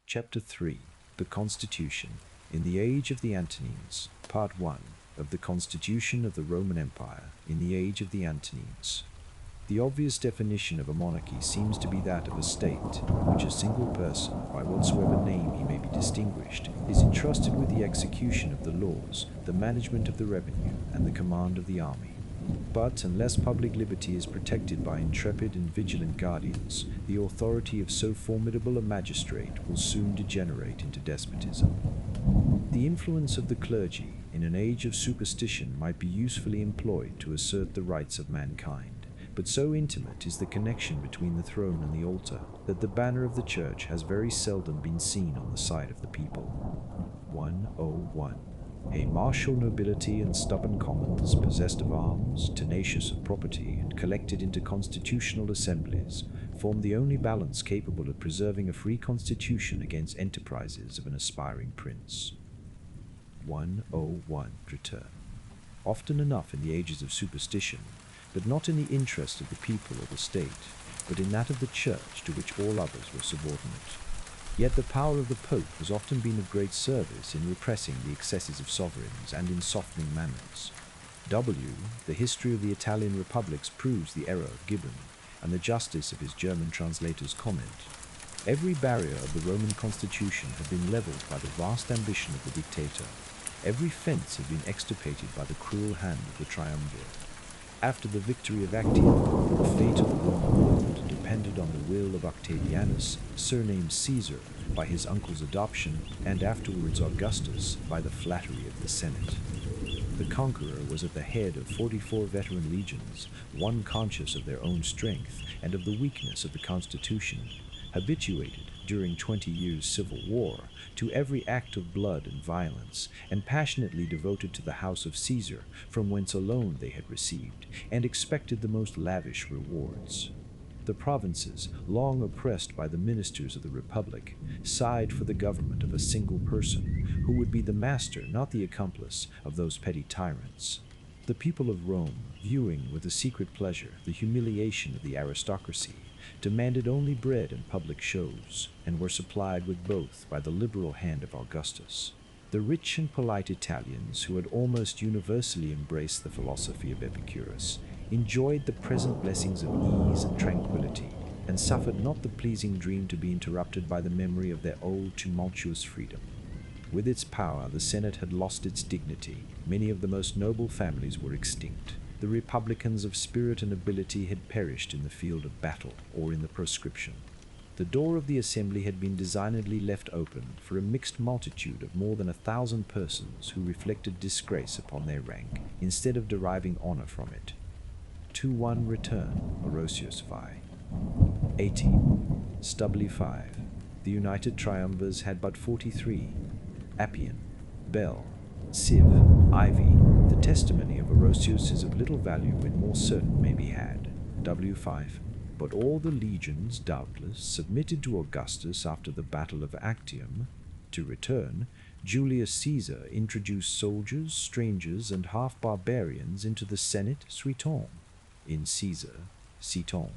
Chapter 3. The Constitution. In the Age of the Antonines. Part 1. Of the Constitution of the Roman Empire in the Age of the Antonines. The obvious definition of a monarchy seems to be that of a state, in which a single person, by whatsoever name he may be distinguished, is entrusted with the execution of the laws, the management of the revenue, and the command of the army. But unless public liberty is protected by intrepid and vigilant guardians, the authority of so formidable a magistrate will soon degenerate into despotism. The influence of the clergy in an age of superstition might be usefully employed to assert the rights of mankind, but so intimate is the connection between the throne and the altar that the banner of the church has very seldom been seen on the side of the people. 101. A martial nobility and stubborn commons, possessed of arms, tenacious of property, and collected into constitutional assemblies, form the only balance capable of preserving a free constitution against enterprises of an aspiring prince. 101. Return. Often enough in the ages of superstition, but not in the interest of the people or the state, but in that of the church to which all others were subordinate. Yet the power of the Pope has often been of great service in repressing the excesses of sovereigns and in softening manners. The history of the Italian republics proves the error of Gibbon, and the justice of his German translator's comment. Every barrier of the Roman constitution had been levelled by the vast ambition of the dictator. Every fence had been extirpated by the cruel hand of the triumvirate. After the victory of Actium, the fate of the Roman world depended on the will of Octavianus, surnamed Caesar by his uncle's adoption, and afterwards Augustus by the flattery of the Senate. The conqueror was at the head of 44 veteran legions, one conscious of their own strength and of the weakness of the constitution, habituated, during 20 years' civil war, to every act of blood and violence, and passionately devoted to the house of Caesar, from whence alone they had received, and expected the most lavish rewards. The provinces, long oppressed by the ministers of the Republic, sighed for the government of a single person, who would be the master, not the accomplice, of those petty tyrants. The people of Rome, viewing with a secret pleasure the humiliation of the aristocracy, demanded only bread and public shows, and were supplied with both by the liberal hand of Augustus. The rich and polite Italians, who had almost universally embraced the philosophy of Epicurus, enjoyed the present blessings of ease and tranquility, and suffered not the pleasing dream to be interrupted by the memory of their old tumultuous freedom. With its power, the Senate had lost its dignity. Many of the most noble families were extinct. The republicans of spirit and ability had perished in the field of battle or in the proscription. The door of the assembly had been designedly left open for a mixed multitude of more than 1,000 persons who reflected disgrace upon their rank, instead of deriving honor from it. 2-1 Return, Orosius Vi. 18. Stubbly 5. The united triumvirs had but 43. Appian, Bell, Civ, Ivy. The testimony of Orosius is of little value when more certain may be had. W5. But all the legions, doubtless, submitted to Augustus after the battle of Actium. To return, Julius Caesar introduced soldiers, strangers, and half-barbarians into the Senate Suiton. In Caesar, Citon.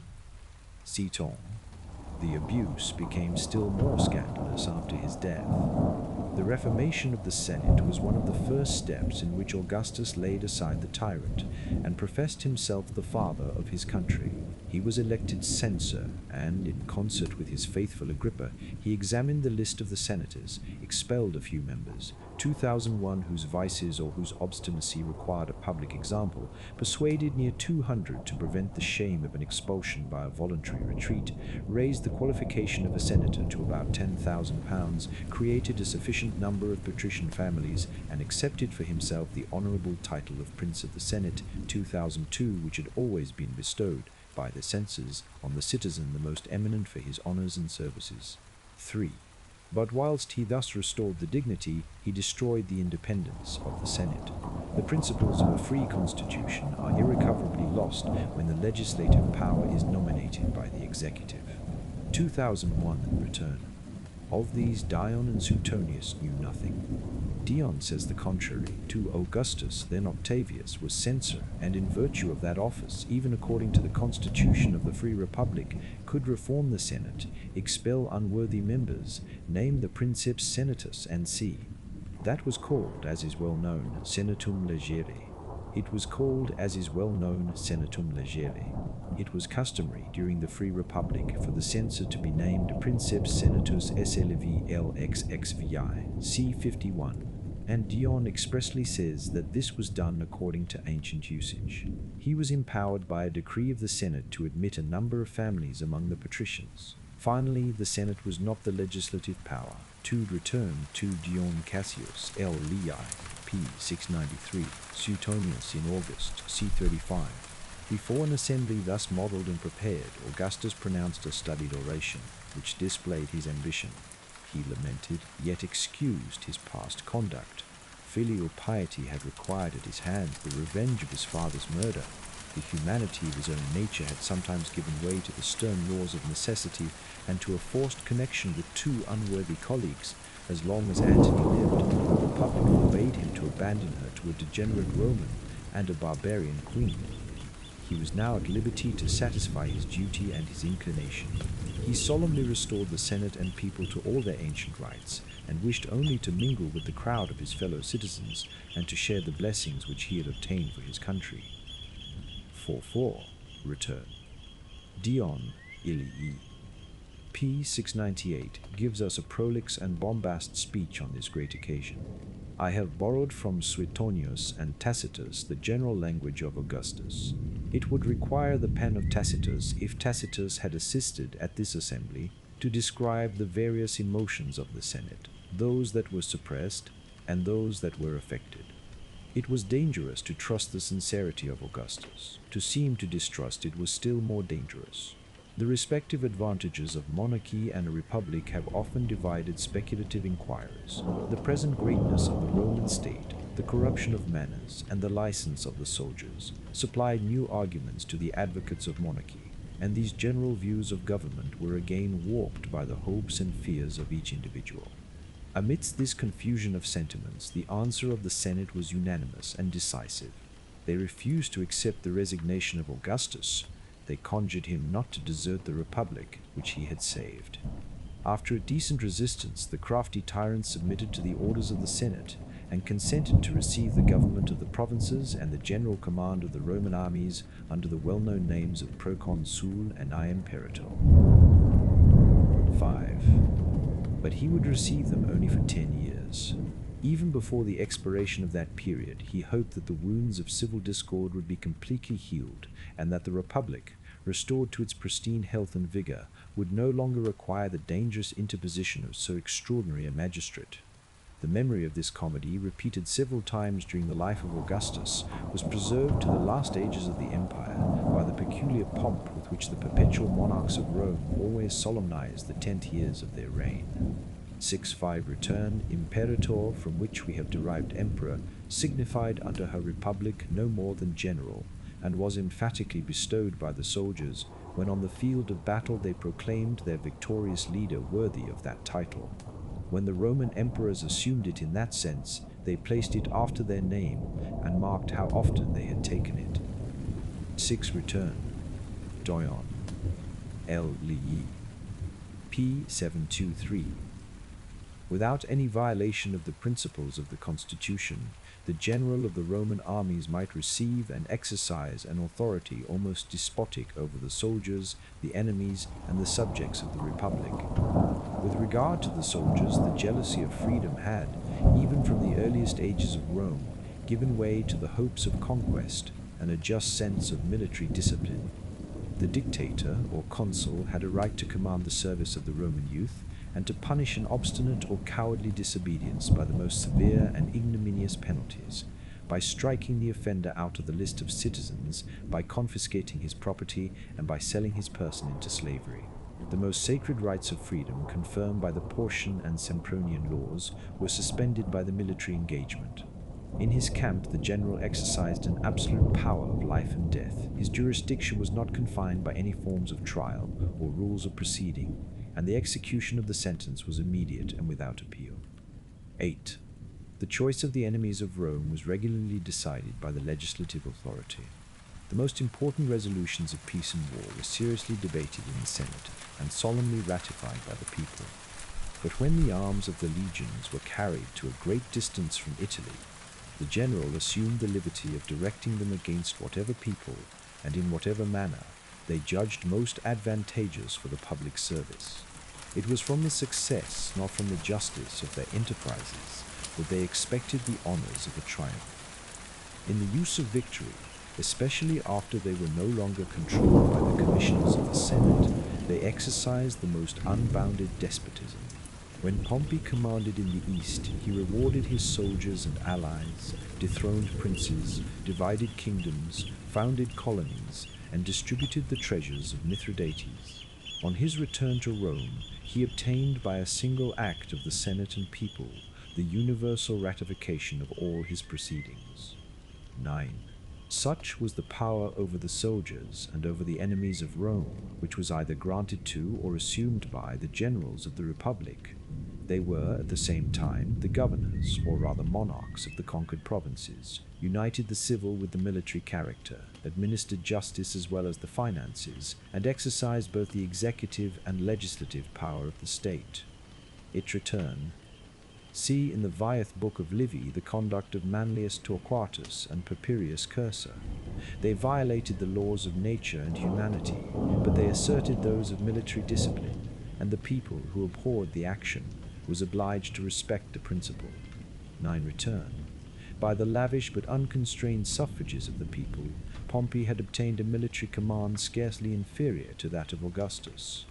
Citon. The abuse became still more scandalous after his death. The reformation of the Senate was one of the first steps in which Augustus laid aside the tyrant and professed himself the father of his country. He was elected censor, and, in concert with his faithful Agrippa, he examined the list of the senators, expelled a few members, 2001 whose vices or whose obstinacy required a public example, persuaded near 200 to prevent the shame of an expulsion by a voluntary retreat, raised the qualification of a senator to about £10,000, created a sufficient number of patrician families, and accepted for himself the honorable title of Prince of the Senate, 2002, which had always been bestowed by the censors on the citizen the most eminent for his honors and services. 3. But whilst he thus restored the dignity, he destroyed the independence of the Senate. The principles of a free constitution are irrecoverably lost when the legislative power is nominated by the executive. 2001 Return. Of these Dion and Suetonius knew nothing. Dion says the contrary. To Augustus, then Octavius, was censor, and in virtue of that office, even according to the constitution of the free republic, could reform the Senate, expel unworthy members, name the princeps senatus, and see. That was called, as is well known, senatum legere. It was called, as is well known, senatum legere. It was customary during the Free Republic for the censor to be named Princeps Senatus SLV LXXVI, c. 51, and Dion expressly says that this was done according to ancient usage. He was empowered by a decree of the Senate to admit a number of families among the patricians. Finally, the Senate was not the legislative power. To return to Dion Cassius L. Lei, p. 693, Suetonius in August, c. 35. Before an assembly thus modelled and prepared, Augustus pronounced a studied oration, which displayed his ambition. He lamented, yet excused his past conduct. Filial piety had required at his hands the revenge of his father's murder. The humanity of his own nature had sometimes given way to the stern laws of necessity and to a forced connection with two unworthy colleagues. As long as Antony lived, the Republic forbade him to abandon her to a degenerate Roman and a barbarian queen. He was now at liberty to satisfy his duty and his inclination. He solemnly restored the Senate and people to all their ancient rights, and wished only to mingle with the crowd of his fellow citizens and to share the blessings which he had obtained for his country. 4.4. Return. Dion Illii, p. 698, gives us a prolix and bombast speech on this great occasion. I have borrowed from Suetonius and Tacitus the general language of Augustus. It would require the pen of Tacitus, if Tacitus had assisted at this assembly, to describe the various emotions of the Senate, those that were suppressed and those that were affected. It was dangerous to trust the sincerity of Augustus. To seem to distrust it was still more dangerous. The respective advantages of monarchy and a republic have often divided speculative inquirers. The present greatness of the Roman state, the corruption of manners, and the license of the soldiers supplied new arguments to the advocates of monarchy, and these general views of government were again warped by the hopes and fears of each individual. Amidst this confusion of sentiments, the answer of the Senate was unanimous and decisive. They refused to accept the resignation of Augustus. They conjured him not to desert the republic which he had saved. After a decent resistance, the crafty tyrant submitted to the orders of the Senate and consented to receive the government of the provinces and the general command of the Roman armies under the well-known names of proconsul and imperator. 5. But he would receive them only for 10 years. Even before the expiration of that period, he hoped that the wounds of civil discord would be completely healed, and that the Republic, restored to its pristine health and vigor, would no longer require the dangerous interposition of so extraordinary a magistrate. The memory of this comedy, repeated several times during the life of Augustus, was preserved to the last ages of the empire by the peculiar pomp with which the perpetual monarchs of Rome always solemnized the 10th years of their reign. 6.5 Return, imperator, from which we have derived emperor, signified under her republic no more than general, and was emphatically bestowed by the soldiers when on the field of battle they proclaimed their victorious leader worthy of that title. When the Roman emperors assumed it in that sense, they placed it after their name and marked how often they had taken it. 6 Return. Dion L. Lei, p. 723. Without any violation of the principles of the Constitution, the general of the Roman armies might receive and exercise an authority almost despotic over the soldiers, the enemies, and the subjects of the Republic. With regard to the soldiers, the jealousy of freedom had, even from the earliest ages of Rome, given way to the hopes of conquest and a just sense of military discipline. The dictator, or consul, had a right to command the service of the Roman youth, and to punish an obstinate or cowardly disobedience by the most severe and ignominious penalties, by striking the offender out of the list of citizens, by confiscating his property, and by selling his person into slavery. The most sacred rights of freedom, confirmed by the Porcian and Sempronian laws, were suspended by the military engagement. In his camp, the general exercised an absolute power of life and death. His jurisdiction was not confined by any forms of trial or rules of proceeding. and the execution of the sentence was immediate and without appeal. 8. The choice of the enemies of Rome was regularly decided by the legislative authority. The most important resolutions of peace and war were seriously debated in the Senate and solemnly ratified by the people. But when the arms of the legions were carried to a great distance from Italy, the general assumed the liberty of directing them against whatever people and in whatever manner they judged most advantageous for the public service. It was from the success, not from the justice of their enterprises, that they expected the honors of a triumph. In the use of victory, especially after they were no longer controlled by the commissioners of the Senate, they exercised the most unbounded despotism. When Pompey commanded in the east, he rewarded his soldiers and allies, dethroned princes, divided kingdoms, founded colonies, and distributed the treasures of Mithridates. On his return to Rome, he obtained by a single act of the Senate and people the universal ratification of all his proceedings. 9. Such was the power over the soldiers and over the enemies of Rome, which was either granted to or assumed by the generals of the Republic. They were, at the same time, the governors, or rather monarchs, of the conquered provinces, united the civil with the military character, administered justice as well as the finances, and exercised both the executive and legislative power of the state. Its return. See in the Vieth book of Livy the conduct of Manlius Torquatus and Precarious Cursor. They violated the laws of nature and humanity, but they asserted those of military discipline, and the people, who abhorred the action, was obliged to respect the principle. 9. Return. By the lavish but unconstrained suffrages of the people, Pompey had obtained a military command scarcely inferior to that of Augustus.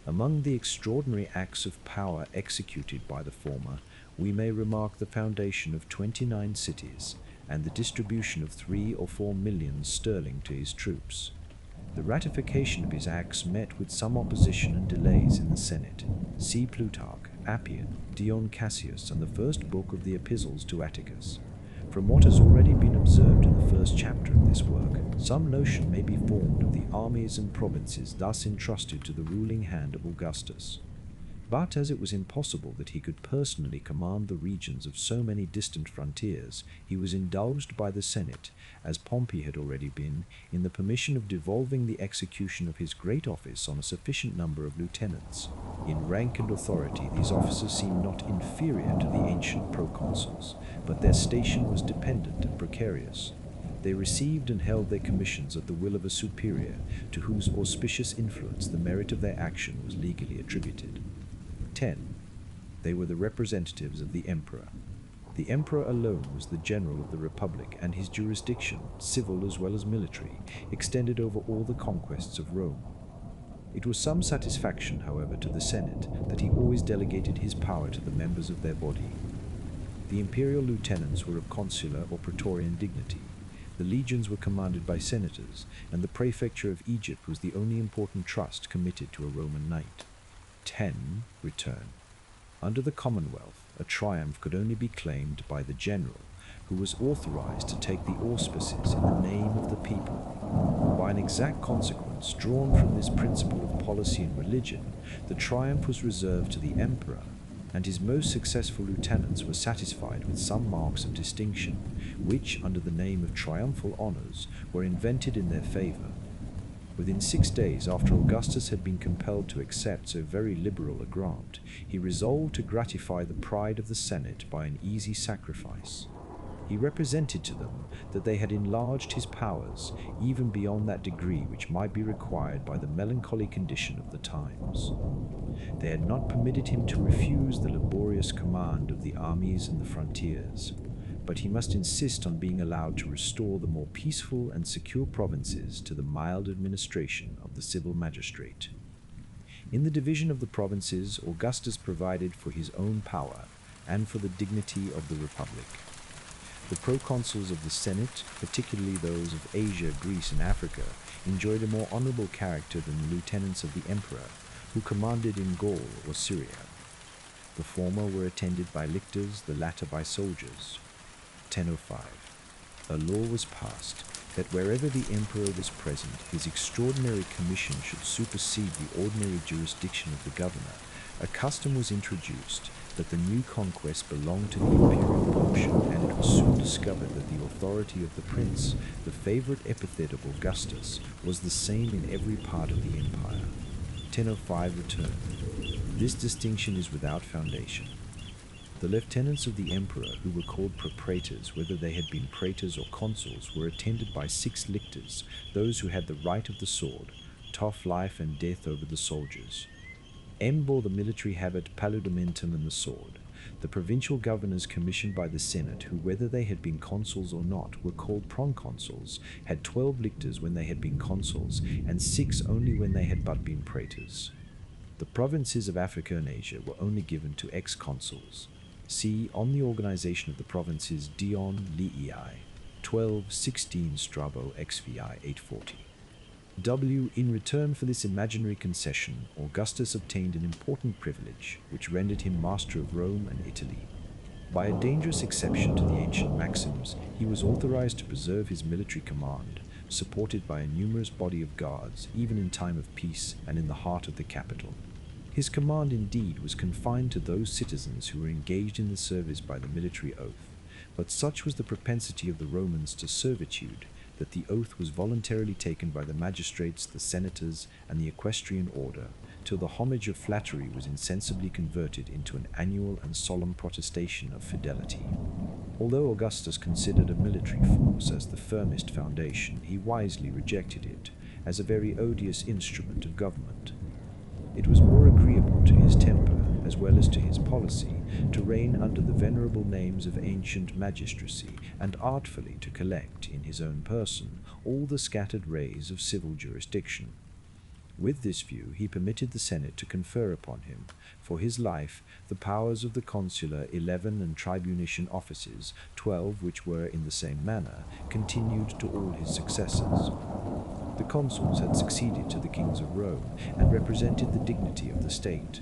Among the extraordinary acts of power executed by the former, we may remark the foundation of 29 cities and the distribution of 3 or 4 millions sterling to his troops. The ratification of his acts met with some opposition and delays in the Senate. See Plutarch, Appian, Dion Cassius, and the first book of the Epistles to Atticus. From what has already been observed in the first chapter of this work, some notion may be formed of the armies and provinces thus entrusted to the ruling hand of Augustus. But as it was impossible that he could personally command the regions of so many distant frontiers, he was indulged by the Senate, as Pompey had already been, in the permission of devolving the execution of his great office on a sufficient number of lieutenants. In rank and authority, these officers seemed not inferior to the ancient proconsuls, but their station was dependent and precarious. They received and held their commissions at the will of a superior, to whose auspicious influence the merit of their action was legally attributed. 10. They were the representatives of the emperor. The emperor alone was the general of the republic, and his jurisdiction, civil as well as military, extended over all the conquests of Rome. It was some satisfaction, however, to the Senate that he always delegated his power to the members of their body. The imperial lieutenants were of consular or praetorian dignity. The legions were commanded by senators, and the prefecture of Egypt was the only important trust committed to a Roman knight. 10. Return. Under the Commonwealth, a triumph could only be claimed by the general, who was authorized to take the auspices in the name of the people. By an exact consequence drawn from this principle of policy and religion, the triumph was reserved to the emperor, and his most successful lieutenants were satisfied with some marks of distinction, which, under the name of triumphal honors, were invented in their favor. Within 6 days after Augustus had been compelled to accept so very liberal a grant, he resolved to gratify the pride of the Senate by an easy sacrifice. He represented to them that they had enlarged his powers even beyond that degree which might be required by the melancholy condition of the times. They had not permitted him to refuse the laborious command of the armies and the frontiers, but he must insist on being allowed to restore the more peaceful and secure provinces to the mild administration of the civil magistrate. In the division of the provinces, Augustus provided for his own power and for the dignity of the republic. The proconsuls of the Senate, particularly those of Asia, Greece, and Africa, enjoyed a more honorable character than the lieutenants of the emperor, who commanded in Gaul or Syria. The former were attended by lictors, the latter by soldiers. 1005. A law was passed that wherever the emperor was present, his extraordinary commission should supersede the ordinary jurisdiction of the governor. A custom was introduced that the new conquest belonged to the imperial portion, and it was soon discovered that the authority of the prince, the favorite epithet of Augustus, was the same in every part of the empire. 1005 Return. This distinction is without foundation. The lieutenants of the emperor, who were called propraetors, whether they had been praetors or consuls, were attended by 6 lictors, those who had the right of the sword, tough life and death over the soldiers. M bore the military habit, paludamentum, and the sword. The provincial governors commissioned by the Senate, who, whether they had been consuls or not, were called proconsuls, had 12 lictors when they had been consuls, and 6 only when they had but been praetors. The provinces of Africa and Asia were only given to ex-consuls. See On the Organization of the Provinces, Dion Lii, 1216 Strabo XVI 840. W. In return for this imaginary concession, Augustus obtained an important privilege, which rendered him master of Rome and Italy. By a dangerous exception to the ancient maxims, he was authorized to preserve his military command, supported by a numerous body of guards, even in time of peace and in the heart of the capital. His command indeed was confined to those citizens who were engaged in the service by the military oath, but such was the propensity of the Romans to servitude that the oath was voluntarily taken by the magistrates, the senators, and the equestrian order, till the homage of flattery was insensibly converted into an annual and solemn protestation of fidelity. Although Augustus considered a military force as the firmest foundation, he wisely rejected it as a very odious instrument of government. It was more agreeable to his temper, as well as to his policy, to reign under the venerable names of ancient magistracy, and artfully to collect, in his own person, all the scattered rays of civil jurisdiction. With this view, he permitted the Senate to confer upon him, for his life, the powers of the consular 11 and tribunician offices, 12 which were in the same manner, continued to all his successors. The consuls had succeeded to the kings of Rome, and represented the dignity of the state.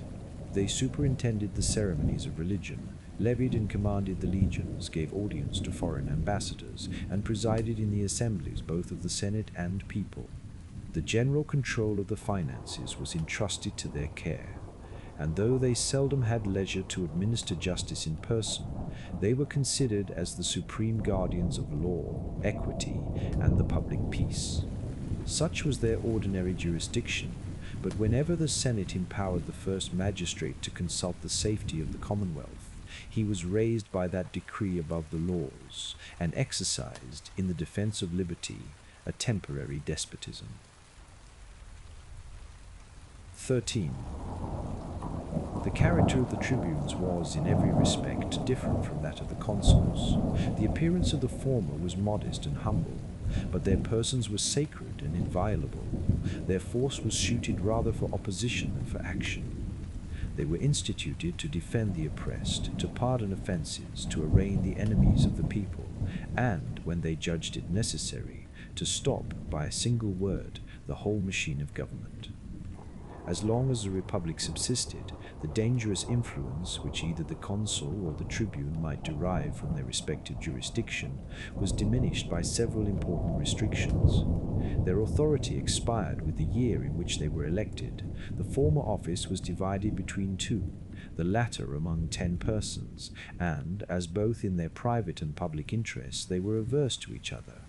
They superintended the ceremonies of religion, levied and commanded the legions, gave audience to foreign ambassadors, and presided in the assemblies both of the Senate and people. The general control of the finances was entrusted to their care, and though they seldom had leisure to administer justice in person, they were considered as the supreme guardians of law, equity, and the public peace. Such was their ordinary jurisdiction, but whenever the Senate empowered the first magistrate to consult the safety of the Commonwealth, he was raised by that decree above the laws, and exercised, in the defense of liberty, a temporary despotism. 13. The character of the tribunes was, in every respect, different from that of the consuls. The appearance of the former was modest and humble, but their persons were sacred and inviolable. Their force was suited rather for opposition than for action. They were instituted to defend the oppressed, to pardon offences, to arraign the enemies of the people, and, when they judged it necessary, to stop, by a single word, the whole machine of government. As long as the republic subsisted, the dangerous influence which either the consul or the tribune might derive from their respective jurisdiction was diminished by several important restrictions. Their authority expired with the year in which they were elected. The former office was divided between 2, the latter among 10 persons, and, as both in their private and public interests they were averse to each other,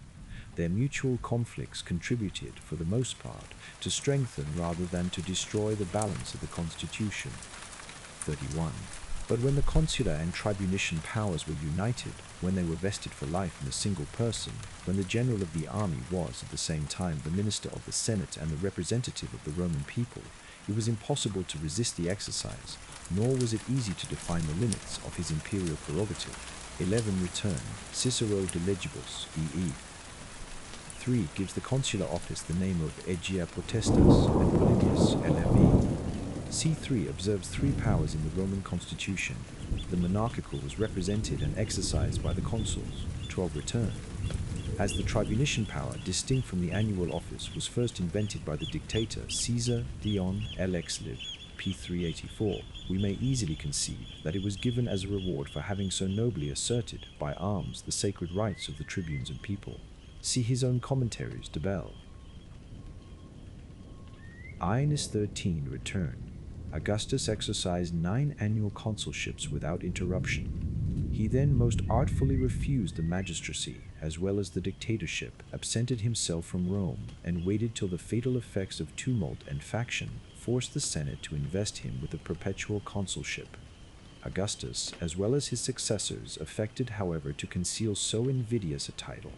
their mutual conflicts contributed, for the most part, to strengthen rather than to destroy the balance of the constitution. 31. But when the consular and tribunician powers were united, when they were vested for life in a single person, when the general of the army was, at the same time, the minister of the Senate and the representative of the Roman people, it was impossible to resist the exercise, nor was it easy to define the limits of his imperial prerogative. 11. Return. Cicero de Legibus, E.E. 3. Gives the consular office the name of Aegia Potestas, and Polybius, LFE. C3 observes 3 powers in the Roman constitution. The monarchical was represented and exercised by the consuls. 12. Return. As the tribunician power, distinct from the annual office, was first invented by the dictator Caesar Dion LX Liv. p. 384, we may easily conceive that it was given as a reward for having so nobly asserted by arms the sacred rights of the tribunes and people. See his own commentaries, de Bell. Ines 13 return. Augustus exercised 9 annual consulships without interruption. He then most artfully refused the magistracy as well as the dictatorship, absented himself from Rome, and waited till the fatal effects of tumult and faction forced the Senate to invest him with a perpetual consulship. Augustus, as well as his successors, affected, however, to conceal so invidious a title.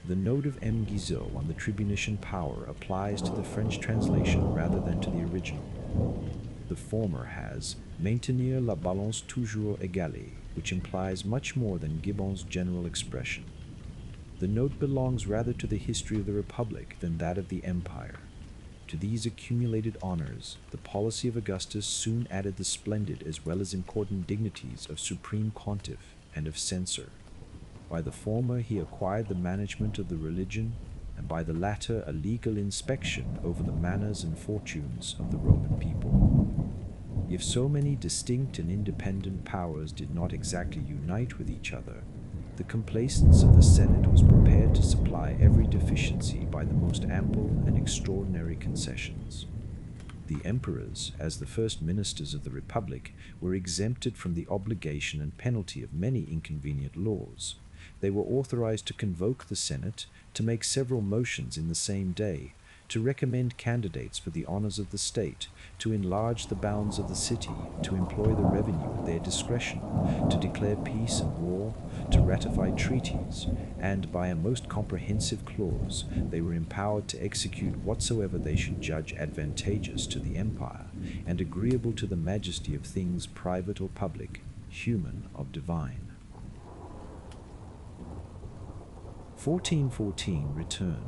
The note of M. Guizot on the tribunician power applies to the French translation rather than to the original. The former has maintenir la balance toujours égale, which implies much more than Gibbon's general expression. The note belongs rather to the history of the Republic than that of the Empire. To these accumulated honors, the policy of Augustus soon added the splendid as well as important dignities of supreme pontiff and of censor. By the former he acquired the management of the religion, and by the latter a legal inspection over the manners and fortunes of the Roman people. If so many distinct and independent powers did not exactly unite with each other, the complaisance of the Senate was prepared to supply every deficiency by the most ample and extraordinary concessions. The emperors, as the first ministers of the Republic, were exempted from the obligation and penalty of many inconvenient laws. They were authorized to convoke the Senate, to make several motions in the same day, to recommend candidates for the honors of the state, to enlarge the bounds of the city, to employ the revenue at their discretion, to declare peace and war, to ratify treaties, and by a most comprehensive clause they were empowered to execute whatsoever they should judge advantageous to the empire, and agreeable to the majesty of things private or public, human or divine. 1414 Return.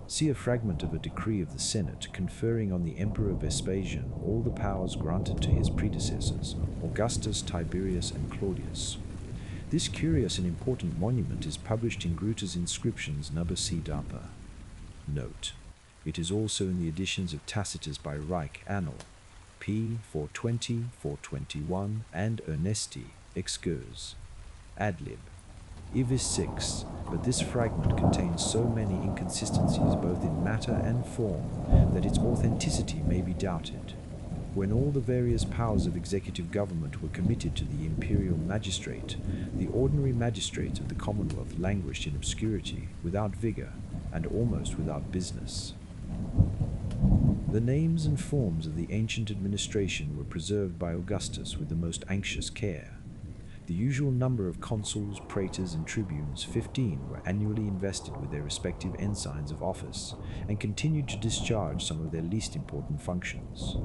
See a fragment of a decree of the Senate conferring on the Emperor Vespasian all the powers granted to his predecessors, Augustus, Tiberius, and Claudius. This curious and important monument is published in Gruta's inscriptions Nubber C. Dapa. Note: it is also in the editions of Tacitus by Reich Annal, p. 420, 421, and Ernesti, Excurs. Adlib. Ivis 6, but this fragment contains so many inconsistencies both in matter and form that its authenticity may be doubted. When all the various powers of executive government were committed to the imperial magistrate, the ordinary magistrates of the Commonwealth languished in obscurity, without vigor, and almost without business. The names and forms of the ancient administration were preserved by Augustus with the most anxious care. The usual number of consuls, praetors, and tribunes, 15, were annually invested with their respective ensigns of office, and continued to discharge some of their least important functions.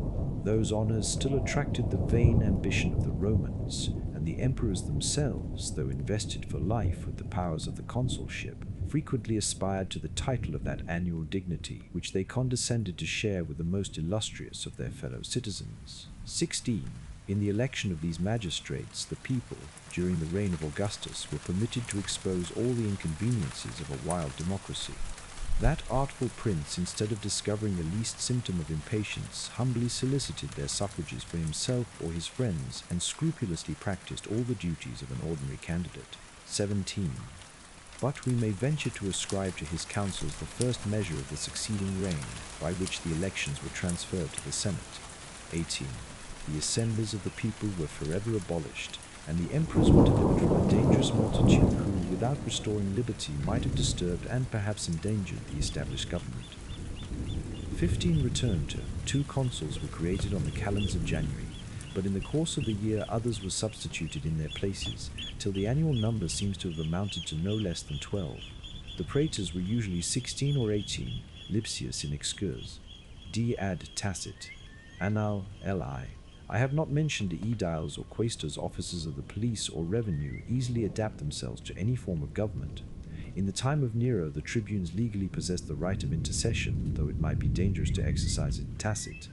Those honors still attracted the vain ambition of the Romans, and the emperors themselves, though invested for life with the powers of the consulship, frequently aspired to the title of that annual dignity, which they condescended to share with the most illustrious of their fellow citizens. 16. In the election of these magistrates, the people, during the reign of Augustus, were permitted to expose all the inconveniences of a wild democracy. That artful prince, instead of discovering the least symptom of impatience, humbly solicited their suffrages for himself or his friends, and scrupulously practiced all the duties of an ordinary candidate. 17. But we may venture to ascribe to his counsels the first measure of the succeeding reign, by which the elections were transferred to the Senate. 18. The assemblies of the people were forever abolished, and the emperors were delivered from a dangerous multitude who, without restoring liberty, might have disturbed and perhaps endangered the established government. 15 Return to. 2 consuls were created on the calends of January, but in the course of the year others were substituted in their places, till the annual number seems to have amounted to no less than 12. The praetors were usually 16 or 18, Lipsius in Excurs. D. Ad Tacit. Annal. Li. I have not mentioned the aediles or quaestors, officers of the police or revenue, easily adapt themselves to any form of government. In the time of Nero, the tribunes legally possessed the right of intercession, though it might be dangerous to exercise it tacit.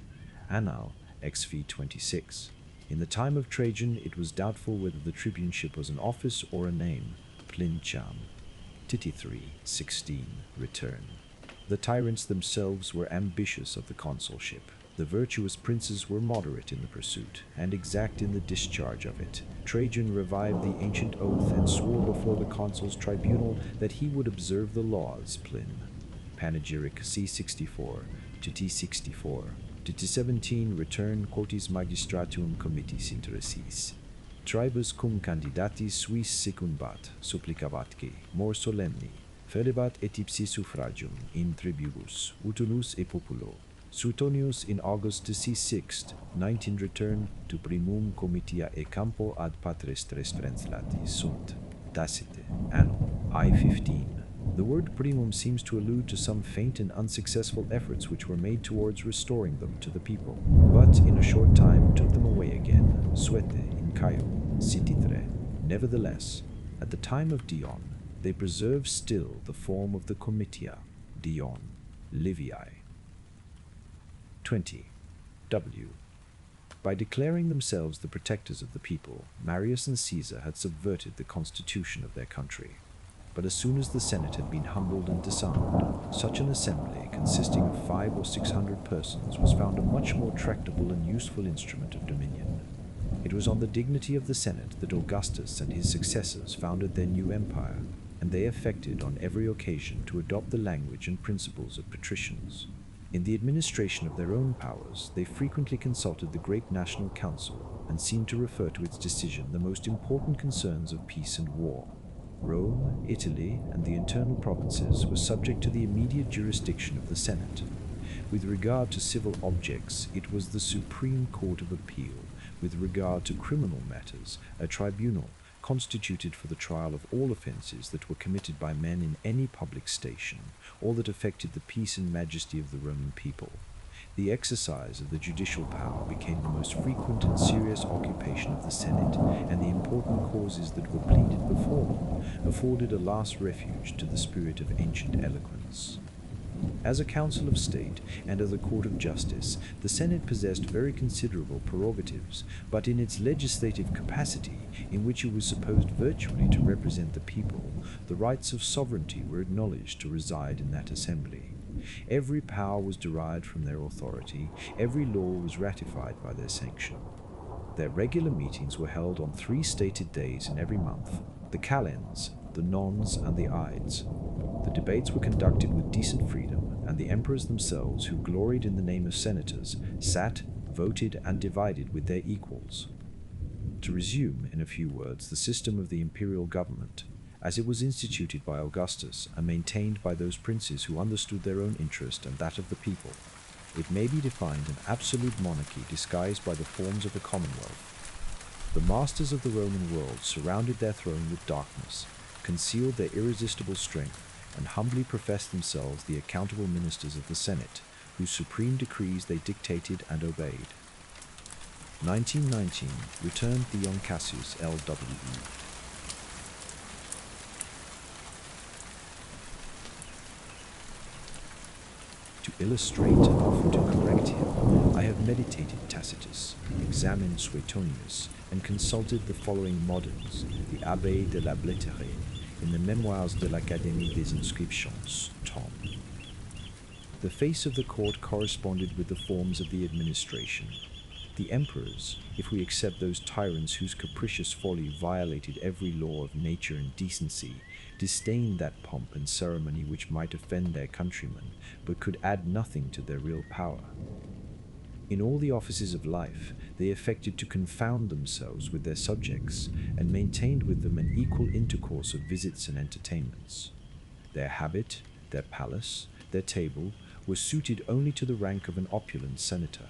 Annal. XV 26. In the time of Trajan, it was doubtful whether the tribuneship was an office or a name. Plin. Cham. Titi 3 16. Return. The tyrants themselves were ambitious of the consulship. The virtuous princes were moderate in the pursuit, and exact in the discharge of it. Trajan revived the ancient oath and swore before the consul's tribunal that he would observe the laws. Plin. Panegyric C64 to T64 to T17 return quotis magistratum committis interessis. Tribus cum candidatis suis secundat supplicavatque more solemni felibat et ipsi suffragium in tribubus utunus e populo. Suetonius in Augustus C6, 19 return to primum comitia e campo ad patres tres translatis sunt. Tacite, Anno I-15. The word primum seems to allude to some faint and unsuccessful efforts which were made towards restoring them to the people, but in a short time took them away again. Suete in Caio, Cititre. Nevertheless, at the time of Dion, they preserved still the form of the comitia, Dion, Livii. 20. W. By declaring themselves the protectors of the people, Marius and Caesar had subverted the constitution of their country. But as soon as the Senate had been humbled and disarmed, such an assembly, consisting of 500 or 600 persons, was found a much more tractable and useful instrument of dominion. It was on the dignity of the Senate that Augustus and his successors founded their new empire, and they affected on every occasion to adopt the language and principles of patricians. In the administration of their own powers, they frequently consulted the great national council and seemed to refer to its decision the most important concerns of peace and war. Rome, Italy, and the internal provinces were subject to the immediate jurisdiction of the Senate. With regard to civil objects, it was the Supreme Court of Appeal. With regard to criminal matters, a tribunal constituted for the trial of all offences that were committed by men in any public station, or that affected the peace and majesty of the Roman people. The exercise of the judicial power became the most frequent and serious occupation of the Senate, and the important causes that were pleaded before them afforded a last refuge to the spirit of ancient eloquence. As a council of state and as a court of justice, the Senate possessed very considerable prerogatives, but in its legislative capacity, in which it was supposed virtually to represent the people, the rights of sovereignty were acknowledged to reside in that assembly. Every power was derived from their authority, every law was ratified by their sanction. Their regular meetings were held on 3 stated days in every month, the calends, the nons, and the ides. The debates were conducted with decent freedom, and the emperors themselves, who gloried in the name of senators, sat, voted, and divided with their equals. To resume, in a few words, the system of the imperial government, as it was instituted by Augustus and maintained by those princes who understood their own interest and that of the people, it may be defined an absolute monarchy disguised by the forms of a commonwealth. The masters of the Roman world surrounded their throne with darkness, concealed their irresistible strength, and humbly professed themselves the accountable ministers of the Senate, whose supreme decrees they dictated and obeyed. 1919 returned Dion Cassius LWE. To illustrate and often to correct him, I have meditated Tacitus, examined Suetonius, and consulted the following moderns, the Abbé de la Blétérée, in the Memoirs de l'Académie des Inscriptions, tom. The face of the court corresponded with the forms of the administration. The emperors, if we accept those tyrants whose capricious folly violated every law of nature and decency, disdained that pomp and ceremony which might offend their countrymen, but could add nothing to their real power. In all the offices of life, they affected to confound themselves with their subjects, and maintained with them an equal intercourse of visits and entertainments. Their habit, their palace, their table, were suited only to the rank of an opulent senator.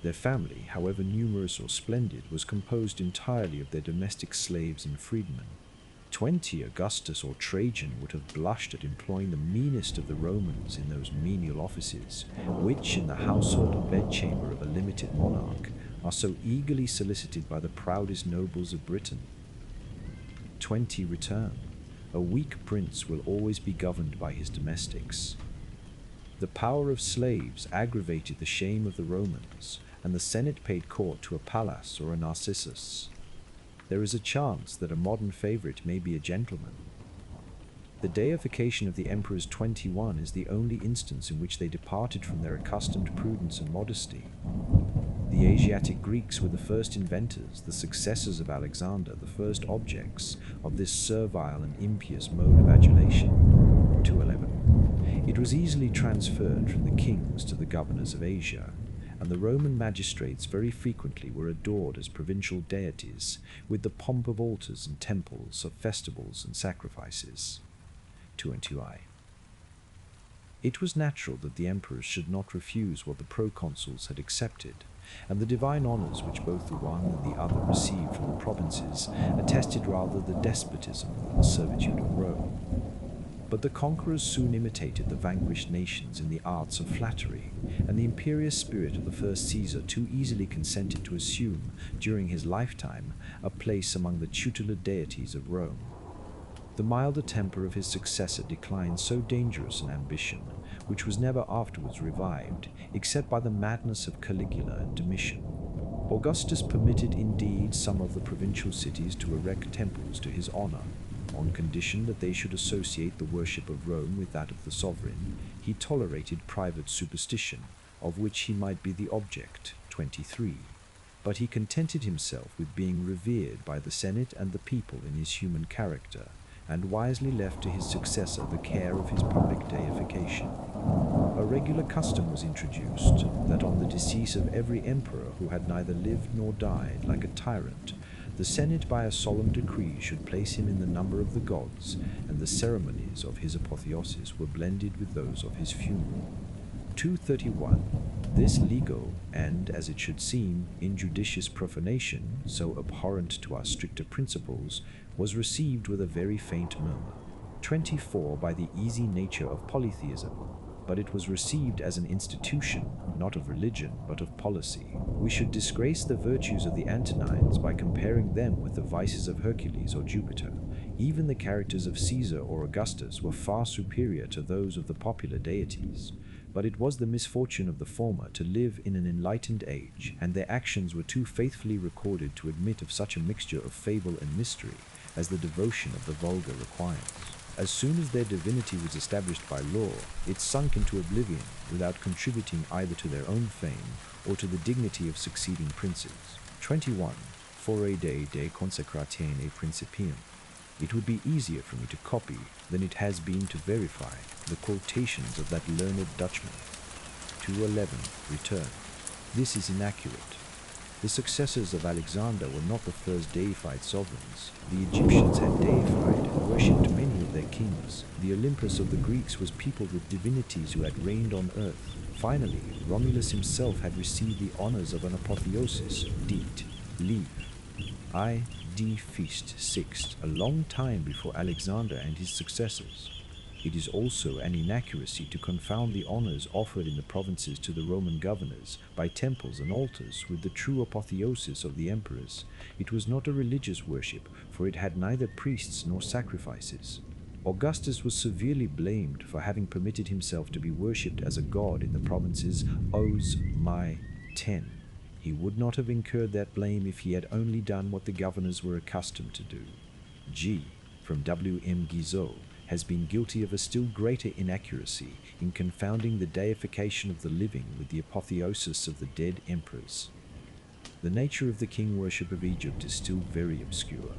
Their family, however numerous or splendid, was composed entirely of their domestic slaves and freedmen. 20 Augustus or Trajan would have blushed at employing the meanest of the Romans in those menial offices, which, in the household and bedchamber of a limited monarch, are so eagerly solicited by the proudest nobles of Britain. 20 return. A weak prince will always be governed by his domestics. The power of slaves aggravated the shame of the Romans, and the Senate paid court to a Pallas or a Narcissus. There is a chance that a modern favorite may be a gentleman. The deification of the emperors 21 is the only instance in which they departed from their accustomed prudence and modesty. The Asiatic Greeks were the first inventors, the successors of Alexander, the first objects of this servile and impious mode of adulation. 211. It was easily transferred from the kings to the governors of Asia, and the Roman magistrates very frequently were adored as provincial deities, with the pomp of altars and temples, of festivals and sacrifices. 220i. It was natural that the emperors should not refuse what the proconsuls had accepted, and the divine honors which both the one and the other received from the provinces attested rather the despotism than the servitude of Rome. But the conquerors soon imitated the vanquished nations in the arts of flattery, and the imperious spirit of the first Caesar too easily consented to assume, during his lifetime, a place among the tutelar deities of Rome. The milder temper of his successor declined so dangerous an ambition, which was never afterwards revived, except by the madness of Caligula and Domitian. Augustus permitted indeed some of the provincial cities to erect temples to his honor. On condition that they should associate the worship of Rome with that of the sovereign, he tolerated private superstition, of which he might be the object. 23. But he contented himself with being revered by the Senate and the people in his human character, and wisely left to his successor the care of his public deification. A regular custom was introduced, that on the decease of every emperor who had neither lived nor died like a tyrant, the Senate by a solemn decree should place him in the number of the gods, and the ceremonies of his apotheosis were blended with those of his funeral. 231. This legal, and, as it should seem, injudicious profanation, so abhorrent to our stricter principles, was received with a very faint murmur. 24. By the easy nature of polytheism, but it was received as an institution, not of religion, but of policy. We should disgrace the virtues of the Antonines by comparing them with the vices of Hercules or Jupiter. Even the characters of Caesar or Augustus were far superior to those of the popular deities. But it was the misfortune of the former to live in an enlightened age, and their actions were too faithfully recorded to admit of such a mixture of fable and mystery as the devotion of the vulgar requires. As soon as their divinity was established by law, it sunk into oblivion without contributing either to their own fame or to the dignity of succeeding princes. 21. Fore de consecratione principium. It would be easier for me to copy than it has been to verify the quotations of that learned Dutchman. 211. Return. This is inaccurate. The successors of Alexander were not the first deified sovereigns. The Egyptians had deified and worshipped many of their kings. The Olympus of the Greeks was peopled with divinities who had reigned on earth. Finally, Romulus himself had received the honors of an apotheosis. Dite, leave. I D. Feast Sixt, a long time before Alexander and his successors. It is also an inaccuracy to confound the honors offered in the provinces to the Roman governors by temples and altars with the true apotheosis of the emperors. It was not a religious worship, for it had neither priests nor sacrifices. Augustus was severely blamed for having permitted himself to be worshipped as a god in the provinces Os, Mai, 10. He would not have incurred that blame if he had only done what the governors were accustomed to do. G. from W. M. Guizot has been guilty of a still greater inaccuracy in confounding the deification of the living with the apotheosis of the dead emperors. The nature of the king worship of Egypt is still very obscure.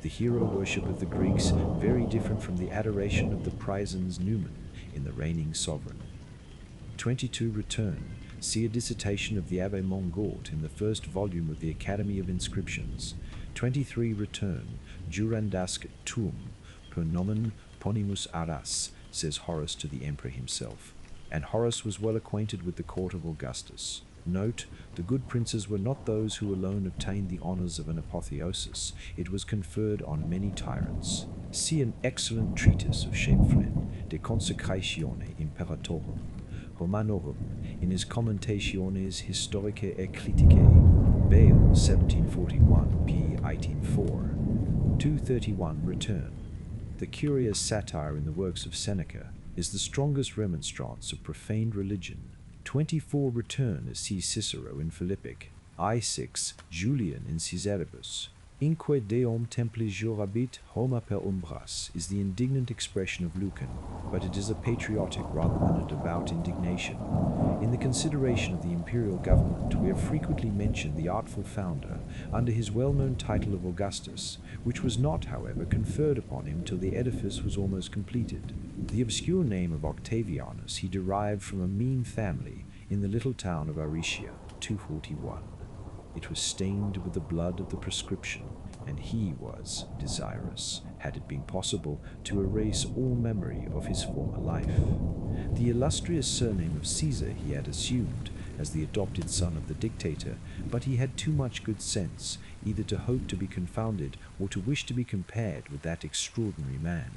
The hero worship of the Greeks very different from the adoration of the Prysians Numen in the reigning sovereign. 22. Return. See a dissertation of the Abbé Montgault in the first volume of the Academy of Inscriptions. 23. Return. Jurandasque tuum, per nomen ponimus aras, says Horace to the emperor himself. And Horace was well acquainted with the court of Augustus. Note, the good princes were not those who alone obtained the honors of an apotheosis. It was conferred on many tyrants. See an excellent treatise of Champlain, De Consecratione Imperatorum, Romanorum, in his Commentationes Historicae et Criticae, Bale, 1741, p. 1804. 231. Return. The curious satire in the works of Seneca is the strongest remonstrance of profaned religion. 24. Return, as sees Cicero in Philippic, I6, Julian in Caesaribus. Inque Deum templi jurabit Homa per umbras is the indignant expression of Lucan, but it is a patriotic rather than a devout indignation. In the consideration of the imperial government, we have frequently mentioned the artful founder under his well-known title of Augustus, which was not, however, conferred upon him till the edifice was almost completed. The obscure name of Octavianus he derived from a mean family in the little town of Aricia, 241. It was stained with the blood of the prescription, and he was desirous, had it been possible, to erase all memory of his former life. The illustrious surname of Caesar he had assumed as the adopted son of the dictator, but he had too much good sense either to hope to be confounded or to wish to be compared with that extraordinary man.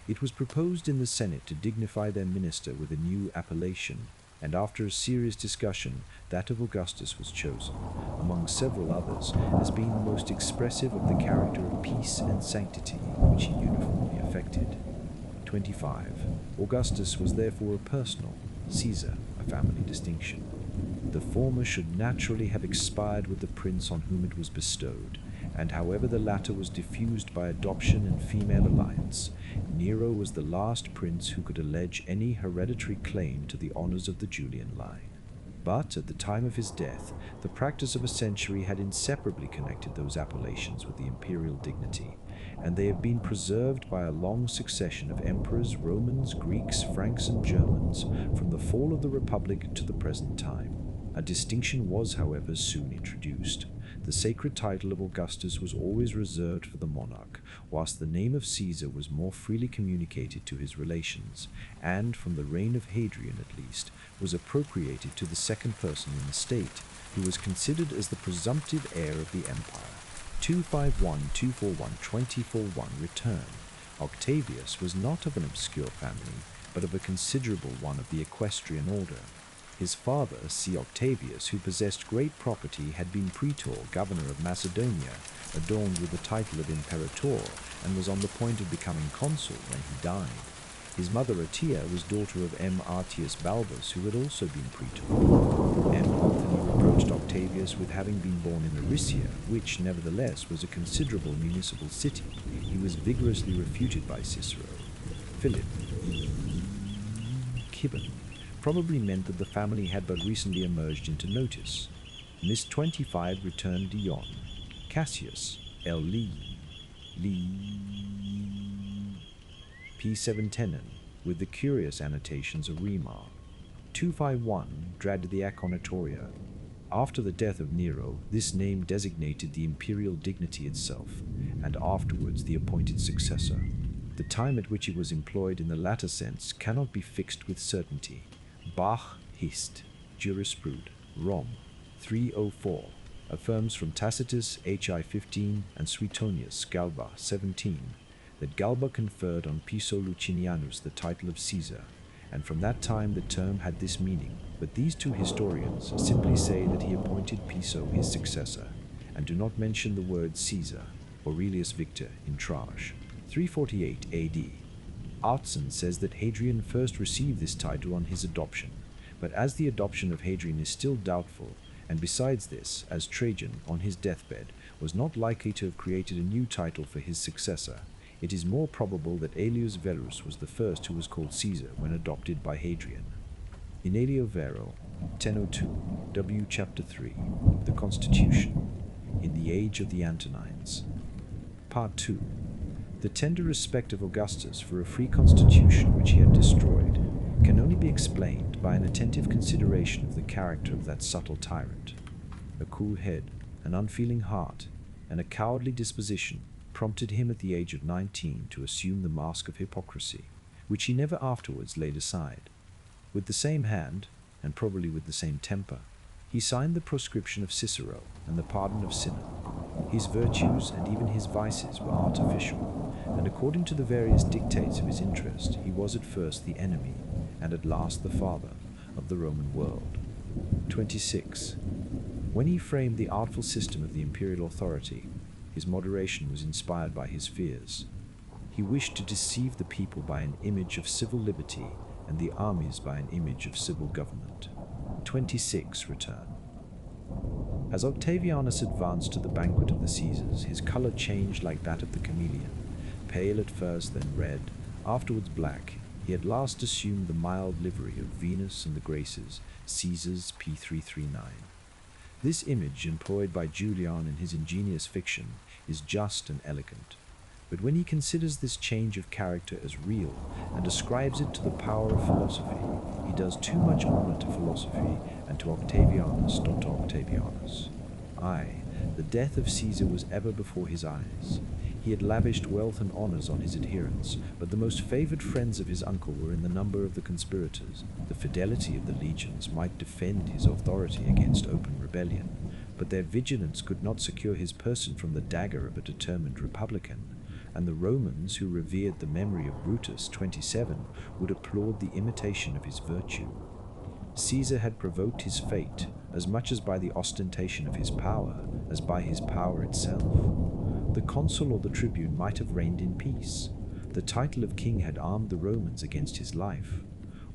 It was proposed in the Senate to dignify their minister with a new appellation, and after a serious discussion, that of Augustus was chosen, among several others, as being the most expressive of the character of peace and sanctity which he uniformly affected. 25. Augustus was therefore a personal, Caesar a family distinction. The former should naturally have expired with the prince on whom it was bestowed, and however the latter was diffused by adoption and female alliance, Nero was the last prince who could allege any hereditary claim to the honors of the Julian line. But at the time of his death, the practice of a century had inseparably connected those appellations with the imperial dignity, and they have been preserved by a long succession of emperors, Romans, Greeks, Franks, and Germans, from the fall of the Republic to the present time. A distinction was, however, soon introduced. The sacred title of Augustus was always reserved for the monarch, whilst the name of Caesar was more freely communicated to his relations, and, from the reign of Hadrian at least, was appropriated to the second person in the state, who was considered as the presumptive heir of the empire. 241-241-241 return. Octavius was not of an obscure family, but of a considerable one of the equestrian order. His father, C. Octavius, who possessed great property, had been praetor, governor of Macedonia, adorned with the title of imperator, and was on the point of becoming consul when he died. His mother, Atia, was daughter of M. Artius Balbus, who had also been praetor. M. Anthony reproached Octavius with having been born in Aricia, which, nevertheless, was a considerable municipal city. He was vigorously refuted by Cicero. Philip Gibbon probably meant that the family had but recently emerged into notice. Miss 25 returned Dion. Cassius, L. Lee. P7 Tenon, with the curious annotations of Remar. 251 Dradiaconatoria. After the death of Nero, this name designated the imperial dignity itself, and afterwards the appointed successor. The time at which it was employed in the latter sense cannot be fixed with certainty. Bach Hist. Jurisprud. Rom. 304. Affirms from Tacitus, Hi 15, and Suetonius, Galba 17, that Galba conferred on Piso Licinianus the title of Caesar, and from that time the term had this meaning, but these two historians simply say that he appointed Piso his successor, and do not mention the word Caesar, Aurelius Victor, in Traj. 348 AD. Artson says that Hadrian first received this title on his adoption, but as the adoption of Hadrian is still doubtful, and besides this, as Trajan, on his deathbed, was not likely to have created a new title for his successor, it is more probable that Aelius Verus was the first who was called Caesar when adopted by Hadrian. In Aelio Vero, 1002, W. Chapter 3, The Constitution, in the Age of the Antonines. Part 2. The tender respect of Augustus for a free constitution which he had destroyed can only be explained by an attentive consideration of the character of that subtle tyrant. A cool head, an unfeeling heart, and a cowardly disposition prompted him at the age of 19 to assume the mask of hypocrisy, which he never afterwards laid aside. With the same hand, and probably with the same temper, he signed the proscription of Cicero and the pardon of Cinna. His virtues and even his vices were artificial, and according to the various dictates of his interest, he was at first the enemy, and at last the father, of the Roman world. 26. When he framed the artful system of the imperial authority, his moderation was inspired by his fears. He wished to deceive the people by an image of civil liberty, and the armies by an image of civil government. 26 return. As Octavianus advanced to the banquet of the Caesars, his color changed like that of the chameleon, pale at first, then red, afterwards black. He at last assumed the mild livery of Venus and the Graces, Caesar's P339. This image, employed by Julian in his ingenious fiction, is just and elegant. But when he considers this change of character as real and ascribes it to the power of philosophy, he does too much honor to philosophy and to Octavianus, not to Octavianus. Aye, the death of Caesar was ever before his eyes. He had lavished wealth and honors on his adherents, but the most favored friends of his uncle were in the number of the conspirators. The fidelity of the legions might defend his authority against open rebellion, but their vigilance could not secure his person from the dagger of a determined republican, and the Romans, who revered the memory of Brutus 27, would applaud the imitation of his virtue. Caesar had provoked his fate as much as by the ostentation of his power as by his power itself. The consul or the tribune might have reigned in peace. The title of king had armed the Romans against his life.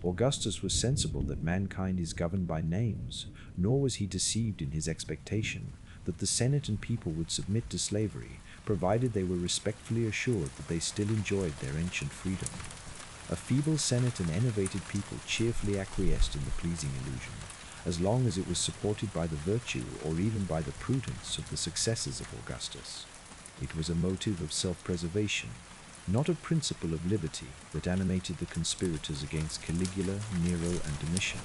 Augustus was sensible that mankind is governed by names, nor was he deceived in his expectation that the Senate and people would submit to slavery, provided they were respectfully assured that they still enjoyed their ancient freedom. A feeble Senate and enervated people cheerfully acquiesced in the pleasing illusion, as long as it was supported by the virtue or even by the prudence of the successors of Augustus. It was a motive of self-preservation, not a principle of liberty, that animated the conspirators against Caligula, Nero, and Domitian.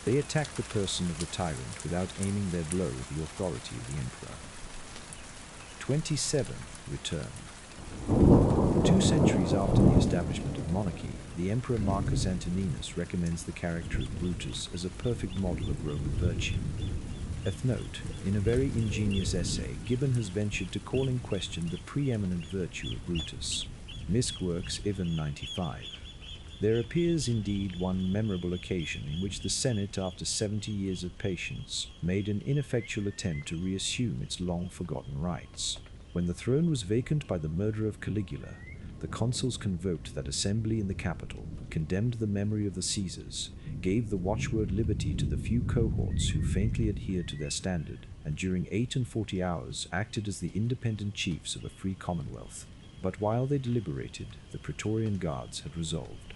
They attacked the person of the tyrant without aiming their blow at the authority of the emperor. 27. Return. 2 centuries after the establishment of monarchy, the Emperor Marcus Antoninus recommends the character of Brutus as a perfect model of Roman virtue. Note, in a very ingenious essay, Gibbon has ventured to call in question the preeminent virtue of Brutus. Misk Works, Ivan 95. There appears indeed one memorable occasion in which the Senate, after 70 years of patience, made an ineffectual attempt to reassume its long-forgotten rights. When the throne was vacant by the murder of Caligula, the consuls convoked that assembly in the Capitol, condemned the memory of the Caesars, gave the watchword liberty to the few cohorts who faintly adhered to their standard, and during 48 hours acted as the independent chiefs of a free commonwealth. But while they deliberated, the Praetorian guards had resolved.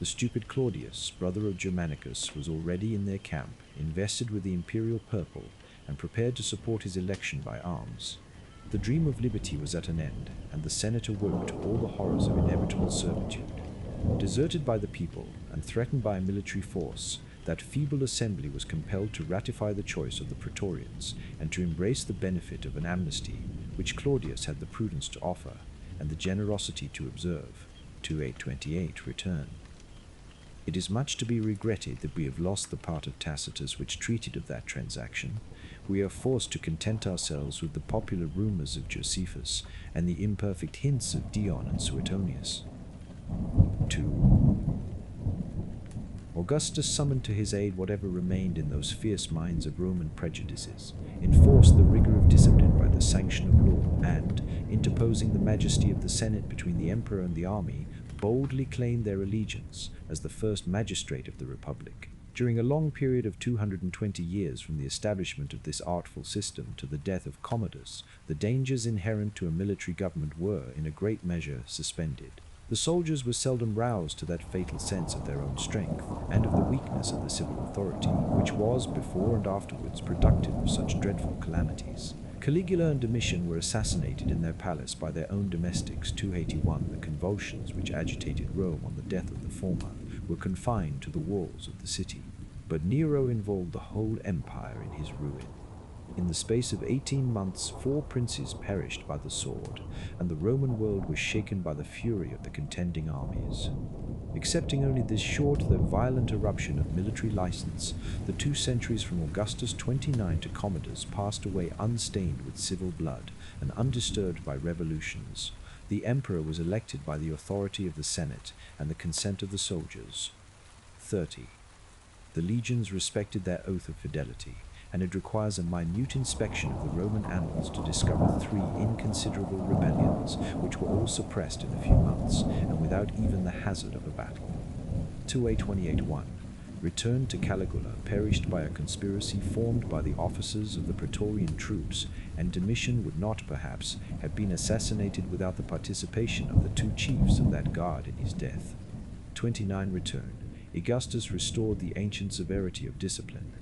The stupid Claudius, brother of Germanicus, was already in their camp, invested with the imperial purple, and prepared to support his election by arms. The dream of liberty was at an end, and the Senate awoke to all the horrors of inevitable servitude. Deserted by the people and threatened by a military force, that feeble assembly was compelled to ratify the choice of the Praetorians and to embrace the benefit of an amnesty which Claudius had the prudence to offer and the generosity to observe. 2828 Return. It is much to be regretted that we have lost the part of Tacitus which treated of that transaction. We are forced to content ourselves with the popular rumors of Josephus and the imperfect hints of Dion and Suetonius. 2. Augustus summoned to his aid whatever remained in those fierce minds of Roman prejudices, enforced the rigor of discipline by the sanction of law, and, interposing the majesty of the Senate between the emperor and the army, boldly claimed their allegiance as the first magistrate of the Republic. During a long period of 220 years from the establishment of this artful system to the death of Commodus, the dangers inherent to a military government were, in a great measure, suspended. The soldiers were seldom roused to that fatal sense of their own strength, and of the weakness of the civil authority, which was, before and afterwards, productive of such dreadful calamities. Caligula and Domitian were assassinated in their palace by their own domestics. 281. The convulsions which agitated Rome on the death of the former were confined to the walls of the city, but Nero involved the whole empire in his ruin. In the space of 18 months, 4 princes perished by the sword, and the Roman world was shaken by the fury of the contending armies. Excepting only this short though violent eruption of military license, the 2 centuries from Augustus 29 to Commodus passed away unstained with civil blood and undisturbed by revolutions. The emperor was elected by the authority of the Senate and the consent of the soldiers. 30. The legions respected their oath of fidelity, and it requires a minute inspection of the Roman annals to discover 3 inconsiderable rebellions, which were all suppressed in a few months, and without even the hazard of a battle. 2828-1. returned to Caligula, perished by a conspiracy formed by the officers of the Praetorian troops, and Domitian would not, perhaps, have been assassinated without the participation of the two chiefs of that guard in his death. 29. Return. Augustus restored the ancient severity of discipline.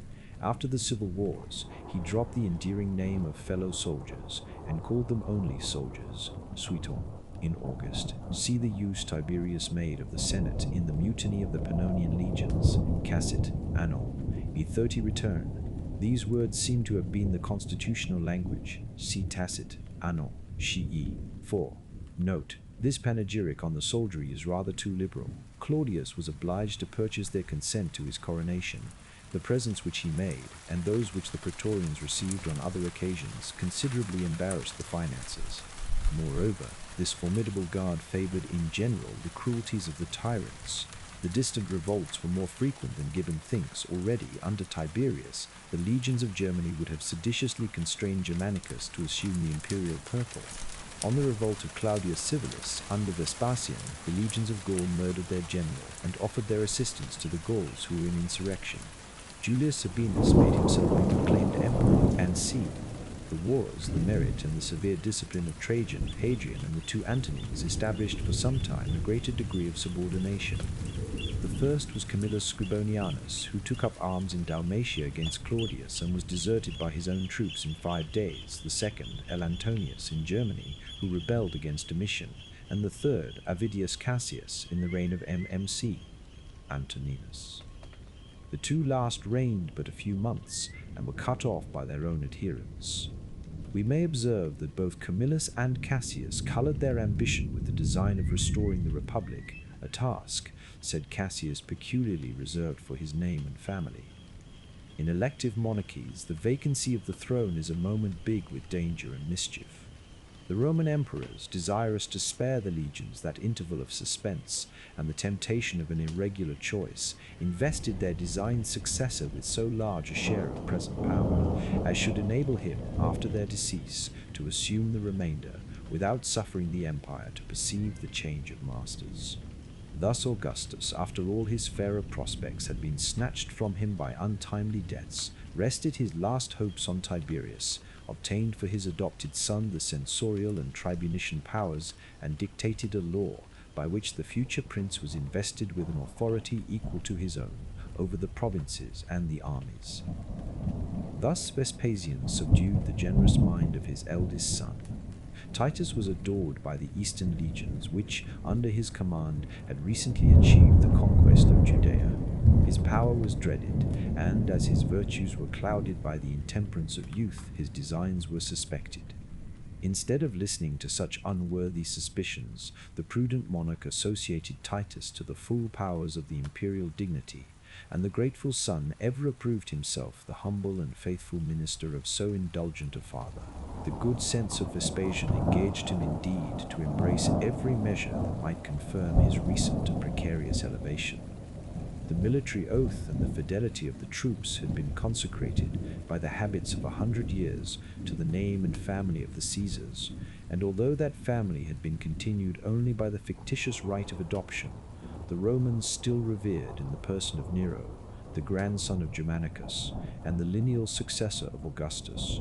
After the civil wars, he dropped the endearing name of fellow soldiers and called them only soldiers, suiton. In August, see the use Tiberius made of the Senate in the mutiny of the Pannonian legions, Cassit, Anno, E30. Return. These words seem to have been the constitutional language, see Tacit, Anno, Scii. 4. Note, this panegyric on the soldiery is rather too liberal. Claudius was obliged to purchase their consent to his coronation. The presents which he made, and those which the Praetorians received on other occasions, considerably embarrassed the finances. Moreover, this formidable guard favored in general the cruelties of the tyrants. The distant revolts were more frequent than Gibbon thinks. Already, under Tiberius, the legions of Germany would have seditiously constrained Germanicus to assume the imperial purple. On the revolt of Claudius Civilis, under Vespasian, the legions of Gaul murdered their general and offered their assistance to the Gauls who were in insurrection. Julius Sabinus made himself a proclaimed emperor, and see, the wars, the merit, and the severe discipline of Trajan, Hadrian, and the two Antonines established for some time a greater degree of subordination. The first was Camillus Scribonianus, who took up arms in Dalmatia against Claudius and was deserted by his own troops in 5 days. The second, L. Antonius, in Germany, who rebelled against Domitian, and the third, Avidius Cassius, in the reign of MMC, Antoninus. The two last reigned but a few months, and were cut off by their own adherents. We may observe that both Camillus and Cassius colored their ambition with the design of restoring the Republic, a task, said Cassius, peculiarly reserved for his name and family. In elective monarchies, the vacancy of the throne is a moment big with danger and mischief. The Roman emperors, desirous to spare the legions that interval of suspense and the temptation of an irregular choice, invested their designed successor with so large a share of present power as should enable him, after their decease, to assume the remainder without suffering the empire to perceive the change of masters. Thus Augustus, after all his fairer prospects had been snatched from him by untimely deaths, rested his last hopes on Tiberius, obtained for his adopted son the censorial and tribunician powers, and dictated a law by which the future prince was invested with an authority equal to his own over the provinces and the armies. Thus Vespasian subdued the generous mind of his eldest son. Titus was adored by the eastern legions, which, under his command, had recently achieved the conquest of Judea. His power was dreaded, and as his virtues were clouded by the intemperance of youth, his designs were suspected. Instead of listening to such unworthy suspicions, the prudent monarch associated Titus to the full powers of the imperial dignity, and the grateful son ever approved himself the humble and faithful minister of so indulgent a father. The good sense of Vespasian engaged him indeed to embrace every measure that might confirm his recent and precarious elevation. The military oath and the fidelity of the troops had been consecrated by the habits of 100 years to the name and family of the Caesars, and although that family had been continued only by the fictitious right of adoption, the Romans still revered in the person of Nero, the grandson of Germanicus, and the lineal successor of Augustus.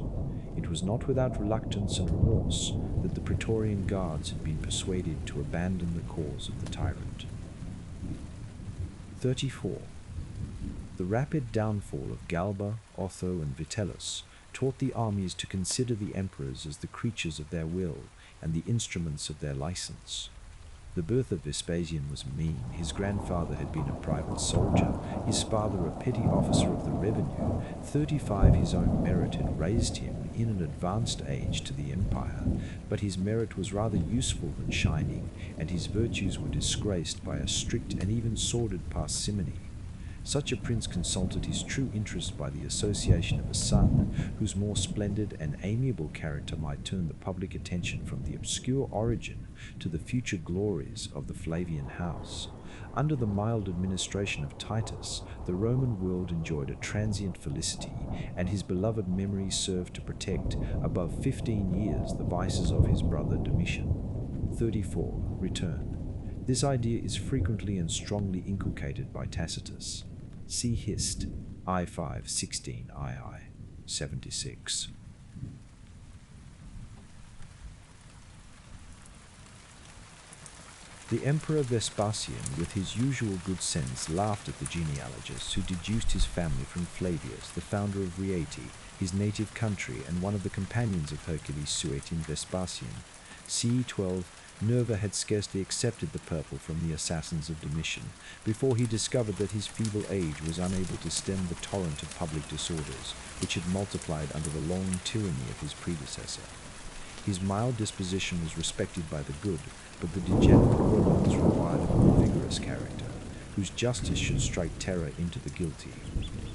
It was not without reluctance and remorse that the Praetorian guards had been persuaded to abandon the cause of the tyrant. 34. The rapid downfall of Galba, Otho, and Vitellius taught the armies to consider the emperors as the creatures of their will and the instruments of their license. The birth of Vespasian was mean. His grandfather had been a private soldier, his father a petty officer of the revenue. 35, his own merit had raised him in an advanced age to the empire, but his merit was rather useful than shining, and his virtues were disgraced by a strict and even sordid parsimony. Such a prince consulted his true interest by the association of a son, whose more splendid and amiable character might turn the public attention from the obscure origin to the future glories of the Flavian house. Under the mild administration of Titus, the Roman world enjoyed a transient felicity, and his beloved memory served to protect, above 15 years, the vices of his brother Domitian. 34. Return. This idea is frequently and strongly inculcated by Tacitus. See Hist. I5 16 II 76. The Emperor Vespasian, with his usual good sense, laughed at the genealogists who deduced his family from Flavius, the founder of Rieti, his native country, and one of the companions of Hercules Suetin Vespasian. c. 12. Nerva had scarcely accepted the purple from the assassins of Domitian, before he discovered that his feeble age was unable to stem the torrent of public disorders, which had multiplied under the long tyranny of his predecessor. His mild disposition was respected by the good, but the degenerate Romans required a more vigorous character, whose justice should strike terror into the guilty.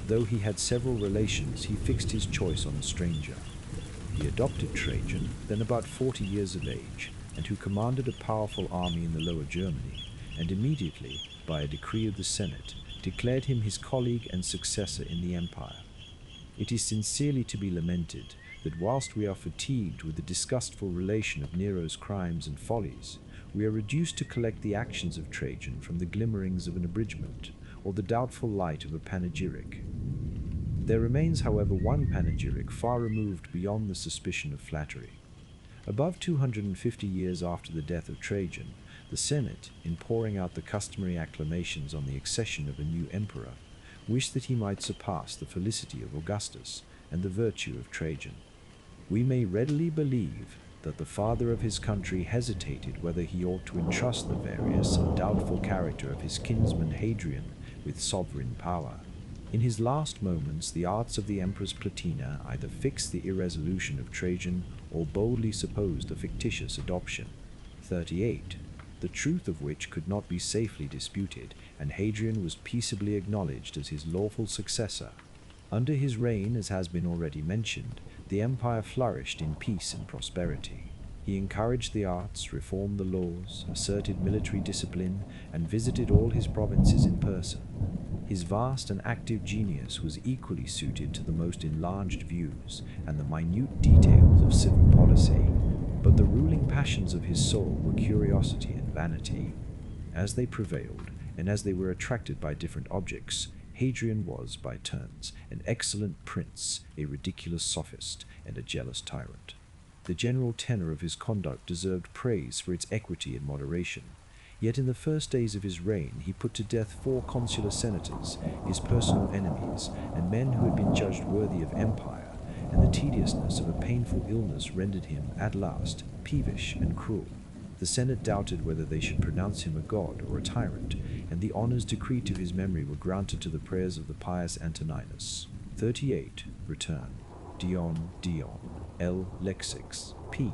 Though he had several relations, he fixed his choice on a stranger. He adopted Trajan, then about 40 years of age, and who commanded a powerful army in the Lower Germany, and immediately, by a decree of the Senate, declared him his colleague and successor in the empire. It is sincerely to be lamented that whilst we are fatigued with the disgustful relation of Nero's crimes and follies, we are reduced to collect the actions of Trajan from the glimmerings of an abridgment, or the doubtful light of a panegyric. There remains, however, one panegyric far removed beyond the suspicion of flattery. Above 250 years after the death of Trajan, the Senate, in pouring out the customary acclamations on the accession of a new emperor, wished that he might surpass the felicity of Augustus and the virtue of Trajan. We may readily believe that the father of his country hesitated whether he ought to entrust the various and doubtful character of his kinsman Hadrian with sovereign power. In his last moments, the arts of the Empress Plotina either fixed the irresolution of Trajan or boldly supposed a fictitious adoption. 38. The truth of which could not be safely disputed, and Hadrian was peaceably acknowledged as his lawful successor. Under his reign, as has been already mentioned, the empire flourished in peace and prosperity. He encouraged the arts, reformed the laws, asserted military discipline, and visited all his provinces in person. His vast and active genius was equally suited to the most enlarged views and the minute details of civil policy, but the ruling passions of his soul were curiosity and vanity. As they prevailed, and as they were attracted by different objects, Hadrian was, by turns, an excellent prince, a ridiculous sophist, and a jealous tyrant. The general tenor of his conduct deserved praise for its equity and moderation. Yet in the first days of his reign he put to death 4 consular senators, his personal enemies, and men who had been judged worthy of empire, and the tediousness of a painful illness rendered him, at last, peevish and cruel. The Senate doubted whether they should pronounce him a god or a tyrant, and the honors decreed to his memory were granted to the prayers of the pious Antonines. 38. Return. Dion, L. Lexics, p.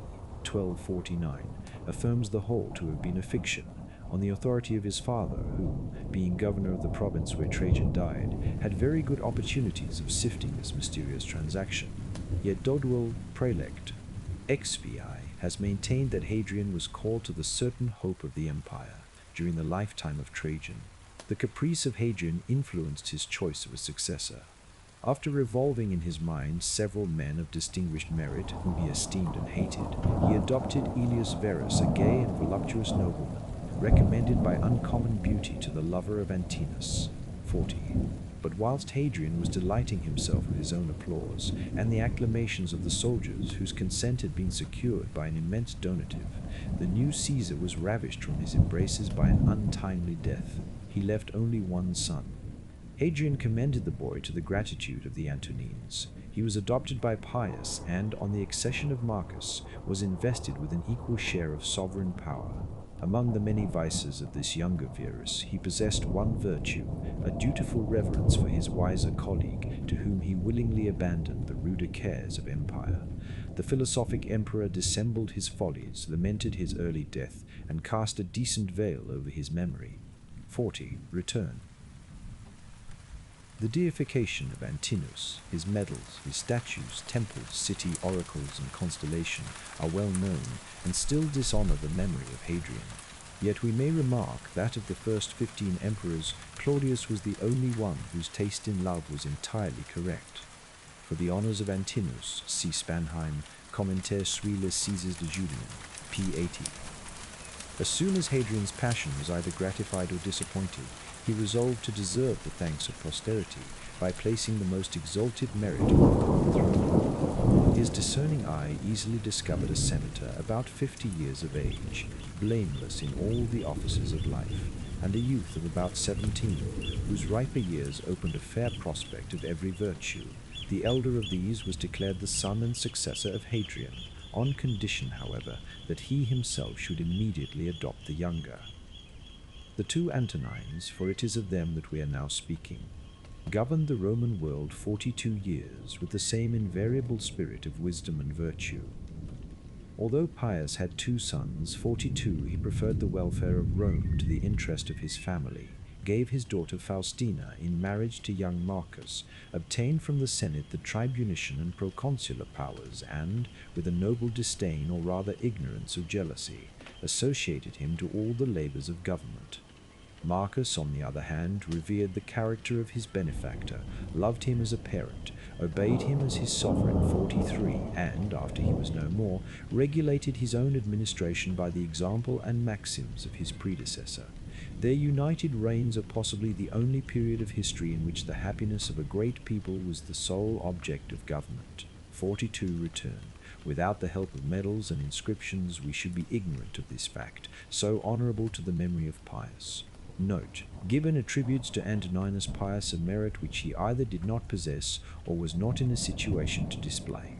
1249, affirms the whole to have been a fiction, on the authority of his father, who, being governor of the province where Trajan died, had very good opportunities of sifting this mysterious transaction. Yet Dodwell Prelect, XVI, has maintained that Hadrian was called to the certain hope of the empire during the lifetime of Trajan. The caprice of Hadrian influenced his choice of a successor. After revolving in his mind several men of distinguished merit whom he esteemed and hated, he adopted Aelius Verus, a gay and voluptuous nobleman, recommended by uncommon beauty to the lover of Antinous. 40. But whilst Hadrian was delighting himself with his own applause, and the acclamations of the soldiers whose consent had been secured by an immense donative, the new Caesar was ravished from his embraces by an untimely death. He left only one son. Hadrian commended the boy to the gratitude of the Antonines. He was adopted by Pius and, on the accession of Marcus, was invested with an equal share of sovereign power. Among the many vices of this younger Verus, he possessed one virtue, a dutiful reverence for his wiser colleague, to whom he willingly abandoned the ruder cares of empire. The philosophic emperor dissembled his follies, lamented his early death, and cast a decent veil over his memory. 40. Return. The deification of Antinous, his medals, his statues, temples, city oracles, and constellation are well known, and still dishonor the memory of Hadrian. Yet we may remark that of the first 15 emperors, Claudius was the only one whose taste in love was entirely correct. For the honors of Antinous, see Spanheim, Commentaire sur les Caesars de Julian, p. 80. As soon as Hadrian's passion was either gratified or disappointed, he resolved to deserve the thanks of posterity by placing the most exalted merit on the throne. His discerning eye easily discovered a senator about 50 years of age, blameless in all the offices of life, and a youth of about 17, whose riper years opened a fair prospect of every virtue. The elder of these was declared the son and successor of Hadrian, on condition, however, that he himself should immediately adopt the younger. The two Antonines, for it is of them that we are now speaking, governed the Roman world 42 years with the same invariable spirit of wisdom and virtue. Although Pius had 2 sons, 42 he preferred the welfare of Rome to the interest of his family, gave his daughter Faustina in marriage to young Marcus, obtained from the Senate the tribunician and proconsular powers, and, with a noble disdain or rather ignorance of jealousy, associated him to all the labors of government. Marcus, on the other hand, revered the character of his benefactor, loved him as a parent, obeyed him as his sovereign 43, and, after he was no more, regulated his own administration by the example and maxims of his predecessor. Their united reigns are possibly the only period of history in which the happiness of a great people was the sole object of government. 42 return. Without the help of medals and inscriptions, we should be ignorant of this fact, so honorable to the memory of Pius. Note: Gibbon attributes to Antoninus Pius a merit which he either did not possess or was not in a situation to display.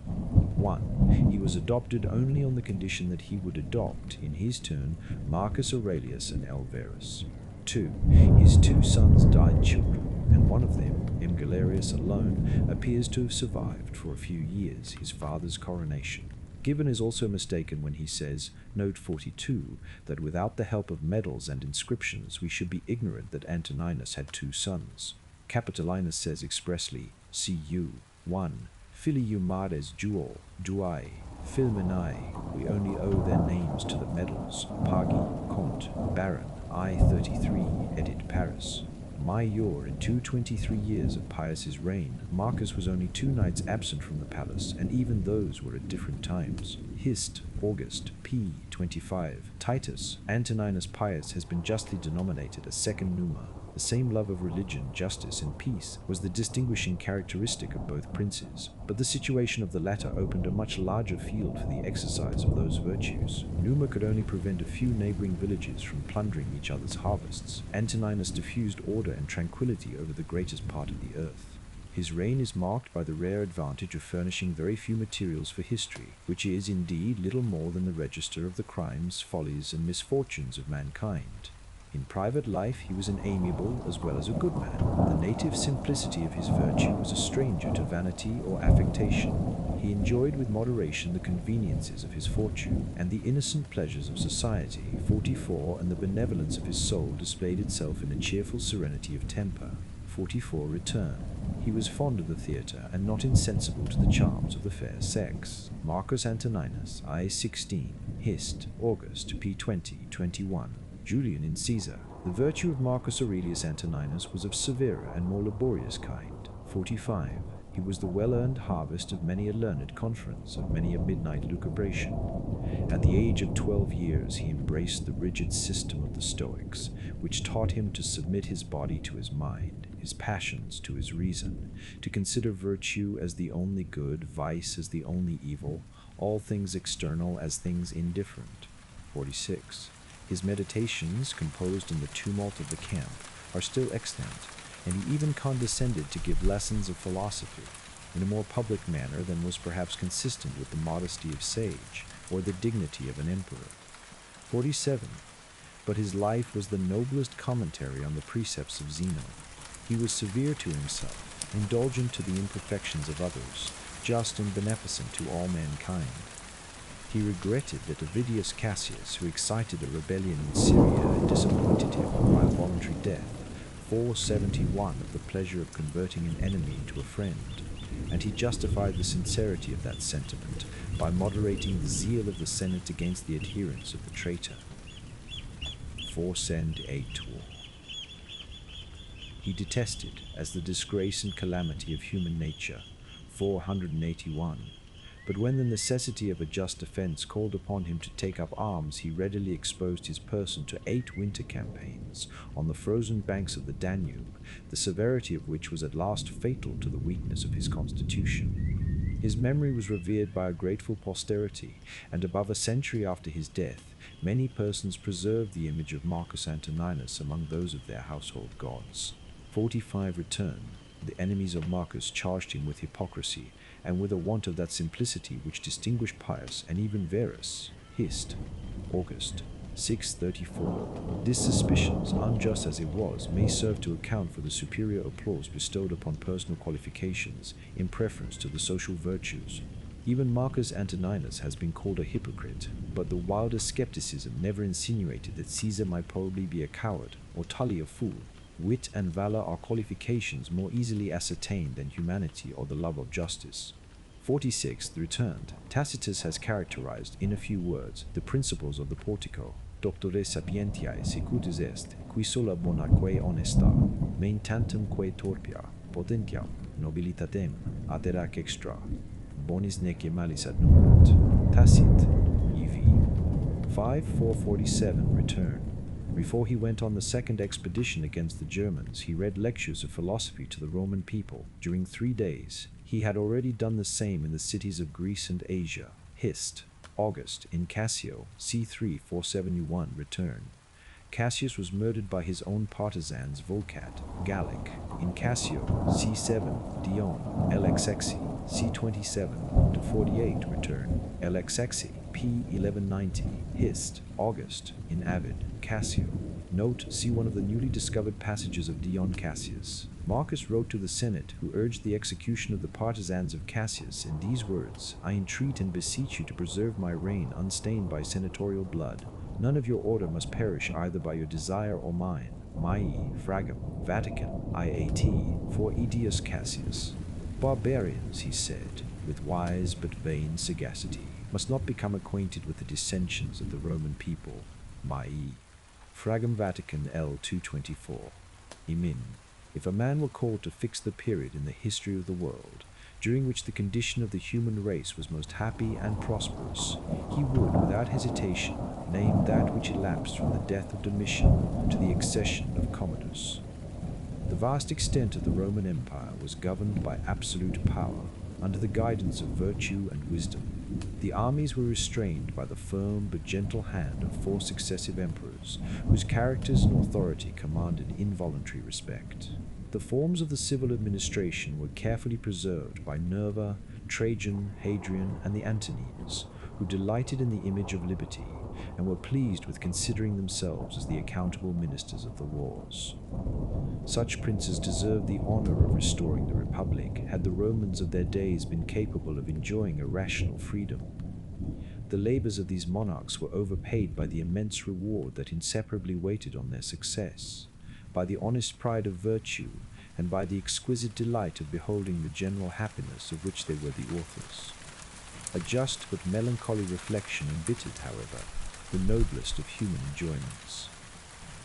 1. He was adopted only on the condition that he would adopt, in his turn, Marcus Aurelius and L. Verus. 2. His 2 sons died children, and one of them, M. Galerius alone, appears to have survived for a few years his father's coronation. Gibbon is also mistaken when he says, note 42, that without the help of medals and inscriptions we should be ignorant that Antoninus had 2 sons. Capitolinus says expressly, cu. 1. Filii mares duo, duae, filmenae, we only owe their names to the medals, pagi, comte, baron, I-33, edit Paris. Major in 223 years of Pius's reign, Marcus was only 2 nights absent from the palace, and even those were at different times. Hist. August, p. 25. Titus, Antoninus Pius has been justly denominated a second Numa. The same love of religion, justice, and peace was the distinguishing characteristic of both princes, but the situation of the latter opened a much larger field for the exercise of those virtues. Numa could only prevent a few neighboring villages from plundering each other's harvests. Antoninus diffused order and tranquility over the greatest part of the earth. His reign is marked by the rare advantage of furnishing very few materials for history, which is indeed little more than the register of the crimes, follies, and misfortunes of mankind. In private life he was an amiable as well as a good man. The native simplicity of his virtue was a stranger to vanity or affectation. He enjoyed with moderation the conveniences of his fortune, and the innocent pleasures of society. 44. And the benevolence of his soul displayed itself in a cheerful serenity of temper. 44. Return. He was fond of the theatre, and not insensible to the charms of the fair sex. Marcus Antoninus, I-16, Hist. August, p. 20, 21. Julian in Caesar. The virtue of Marcus Aurelius Antoninus was of severer and more laborious kind. 45. He was the well-earned harvest of many a learned conference, of many a midnight lucubration. At the age of 12 years he embraced the rigid system of the Stoics, which taught him to submit his body to his mind, his passions to his reason, to consider virtue as the only good, vice as the only evil, all things external as things indifferent. 46. His meditations, composed in the tumult of the camp, are still extant, and he even condescended to give lessons of philosophy, in a more public manner than was perhaps consistent with the modesty of sage, or the dignity of an emperor. 47. But his life was the noblest commentary on the precepts of Zeno. He was severe to himself, indulgent to the imperfections of others, just and beneficent to all mankind. He regretted that Avidius Cassius, who excited a rebellion in Syria and disappointed him by a voluntary death, 471 of the pleasure of converting an enemy into a friend, and he justified the sincerity of that sentiment by moderating the zeal of the Senate against the adherents of the traitor. 478. He detested, as the disgrace and calamity of human nature, 481, But when the necessity of a just defense called upon him to take up arms, he readily exposed his person to 8 winter campaigns on the frozen banks of the Danube, the severity of which was at last fatal to the weakness of his constitution. His memory was revered by a grateful posterity, and above a century after his death, many persons preserved the image of Marcus Antoninus among those of their household gods. 45 returned. The enemies of Marcus charged him with hypocrisy, and with a want of that simplicity which distinguished Pius and even Verus. Hist. August 634. This suspicion, unjust as it was, may serve to account for the superior applause bestowed upon personal qualifications in preference to the social virtues. Even Marcus Antoninus has been called a hypocrite, but the wildest skepticism never insinuated that Caesar might probably be a coward or Tully a fool. Wit and valor are qualifications more easily ascertained than humanity or the love of justice. 46th returned. Tacitus has characterized, in a few words, the principles of the Portico. Doctore sapientiae secutus est, qui sola bonaque honesta, main tantum quae torpia, potentiam, nobilitatem, aterac extra, bonis nece malis adnumerant. Tacit, EV. 447 returned. Before he went on the second expedition against the Germans, he read lectures of philosophy to the Roman people. During 3 days, he had already done the same in the cities of Greece and Asia. Hist. August, in Cassio, c. 471, return. Cassius was murdered by his own partisans Volcat, Gallic, in Cassio, c. Dion, LXXI, c. 27-48, return. LXXI, p. 1190, Hist. August, in Avid, Cassio. Note, see one of the newly discovered passages of Dion Cassius. Marcus wrote to the Senate, who urged the execution of the partisans of Cassius, in these words: I entreat and beseech you to preserve my reign unstained by senatorial blood. None of your order must perish either by your desire or mine. Mai, Fragum, Vatican, IAT, for Edius Cassius. Barbarians, he said, with wise but vain sagacity, must not become acquainted with the dissensions of the Roman people. Mai. Fragum Vatican L. 224. Emin. If a man were called to fix the period in the history of the world, during which the condition of the human race was most happy and prosperous, he would, without hesitation, name that which elapsed from the death of Domitian to the accession of Commodus. The vast extent of the Roman Empire was governed by absolute power, under the guidance of virtue and wisdom. The armies were restrained by the firm but gentle hand of 4 successive emperors, whose characters and authority commanded involuntary respect. The forms of the civil administration were carefully preserved by Nerva, Trajan, Hadrian, and the Antonines, who delighted in the image of liberty, and were pleased with considering themselves as the accountable ministers of the wars. Such princes deserved the honor of restoring the Republic, had the Romans of their days been capable of enjoying a rational freedom. The labors of these monarchs were overpaid by the immense reward that inseparably waited on their success, by the honest pride of virtue, and by the exquisite delight of beholding the general happiness of which they were the authors. A just but melancholy reflection embittered, however, the noblest of human enjoyments.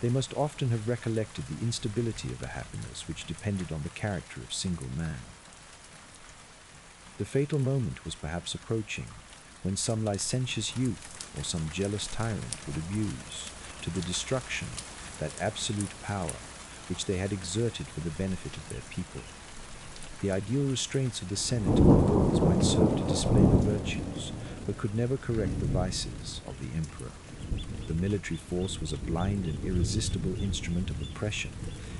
They must often have recollected the instability of a happiness which depended on the character of single man. The fatal moment was perhaps approaching, when some licentious youth or some jealous tyrant would abuse, to the destruction, that absolute power which they had exerted for the benefit of their people. The ideal restraints of the Senate and the lords might serve to display the virtues, but could never correct the vices of the emperor. The military force was a blind and irresistible instrument of oppression,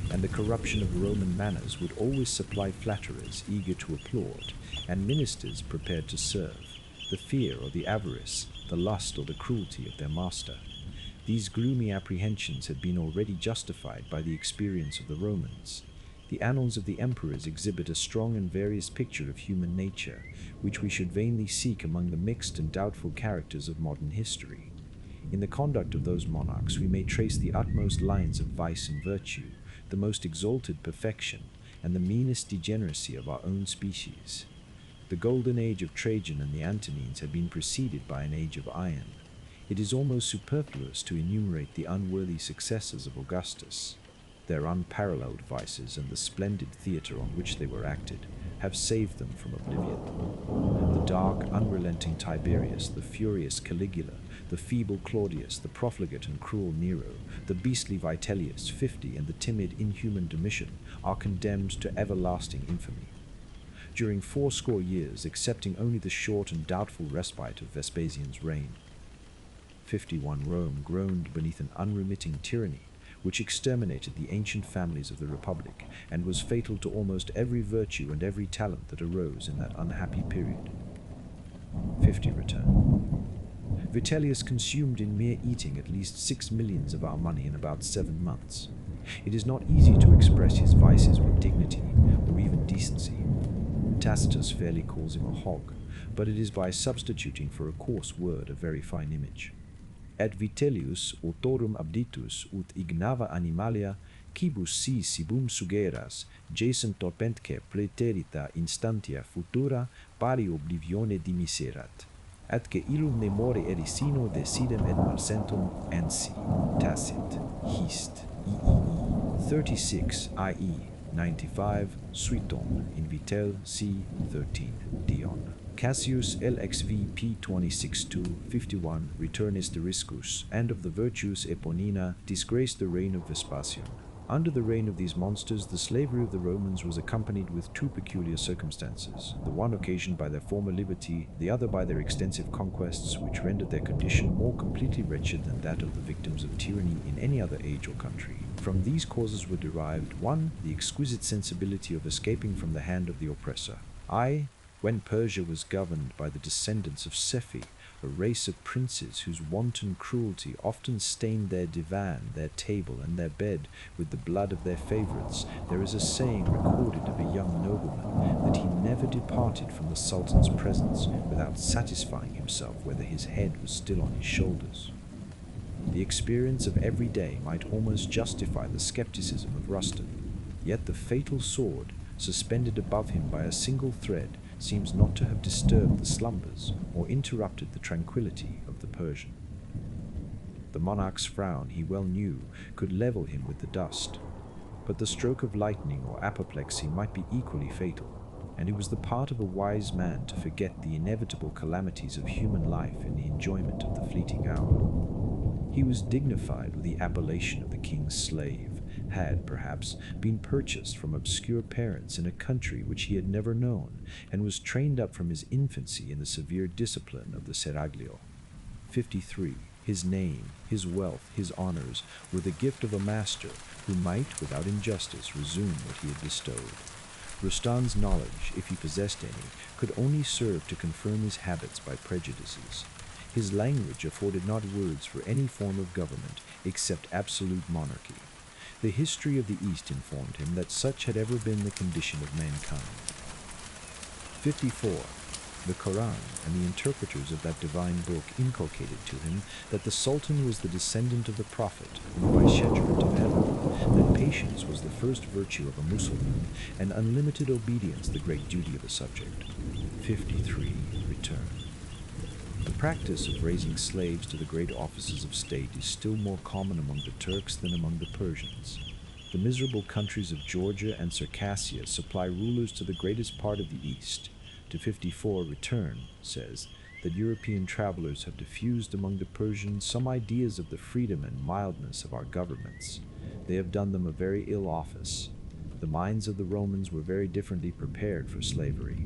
and the corruption of Roman manners would always supply flatterers eager to applaud, and ministers prepared to serve, the fear or the avarice, the lust or the cruelty of their master. These gloomy apprehensions had been already justified by the experience of the Romans. The annals of the emperors exhibit a strong and various picture of human nature, which we should vainly seek among the mixed and doubtful characters of modern history. In the conduct of those monarchs we may trace the utmost lines of vice and virtue, the most exalted perfection, and the meanest degeneracy of our own species. The golden age of Trajan and the Antonines had been preceded by an age of iron. It is almost superfluous to enumerate the unworthy successors of Augustus. Their unparalleled vices and the splendid theatre on which they were acted have saved them from oblivion. The dark, unrelenting Tiberius, the furious Caligula, the feeble Claudius, the profligate and cruel Nero, the beastly Vitellius 50, and the timid, inhuman Domitian are condemned to everlasting infamy. During 80 years, excepting only the short and doubtful respite of Vespasian's reign, 51 Rome groaned beneath an unremitting tyranny which exterminated the ancient families of the Republic and was fatal to almost every virtue and every talent that arose in that unhappy period. 50 Return. Vitellius consumed in mere eating at least 6 millions of our money in about 7 months. It is not easy to express his vices with dignity or even decency. Tacitus fairly calls him a hog, but it is by substituting for a coarse word a very fine image. Et Vitellius autorum abditus ut ignava animalia quibus si sibum sugeras jacent torpentque praeterita instantia futura pari oblivione dimiserat, atque illum ne more ericino decidem et marcentum ansi tacit hist iii 36 ie 95 suiton in vitel c 13 Dion. Cassius LXV P26-2 51 Returnis Deriscus, and of the virtues Eponina, disgraced the reign of Vespasian. Under the reign of these monsters, the slavery of the Romans was accompanied with 2 peculiar circumstances, the one occasioned by their former liberty, the other by their extensive conquests, which rendered their condition more completely wretched than that of the victims of tyranny in any other age or country. From these causes were derived 1. The exquisite sensibility of escaping from the hand of the oppressor. When Persia was governed by the descendants of Sephi, a race of princes whose wanton cruelty often stained their divan, their table, and their bed with the blood of their favorites, there is a saying recorded of a young nobleman that he never departed from the Sultan's presence without satisfying himself whether his head was still on his shoulders. The experience of every day might almost justify the skepticism of Rustan, yet the fatal sword, suspended above him by a single thread, seems not to have disturbed the slumbers or interrupted the tranquility of the Persian. The monarch's frown, he well knew, could level him with the dust, but the stroke of lightning or apoplexy might be equally fatal, and it was the part of a wise man to forget the inevitable calamities of human life in the enjoyment of the fleeting hour. He was dignified with the appellation of the king's slave, had, perhaps, been purchased from obscure parents in a country which he had never known, and was trained up from his infancy in the severe discipline of the seraglio. 53. His name, his wealth, his honors were the gift of a master who might, without injustice, resume what he had bestowed. Rustan's knowledge, if he possessed any, could only serve to confirm his habits by prejudices. His language afforded not words for any form of government except absolute monarchy. The history of the East informed him that such had ever been the condition of mankind. 54. The Koran and the interpreters of that divine book inculcated to him that the Sultan was the descendant of the Prophet, and the vicegerent of heaven, that patience was the first virtue of a Mussulman, and unlimited obedience the great duty of a subject. 53. Return. The practice of raising slaves to the great offices of state is still more common among the Turks than among the Persians. The miserable countries of Georgia and Circassia supply rulers to the greatest part of the East. To 54 Return says that European travelers have diffused among the Persians some ideas of the freedom and mildness of our governments. They have done them a very ill office. The minds of the Romans were very differently prepared for slavery.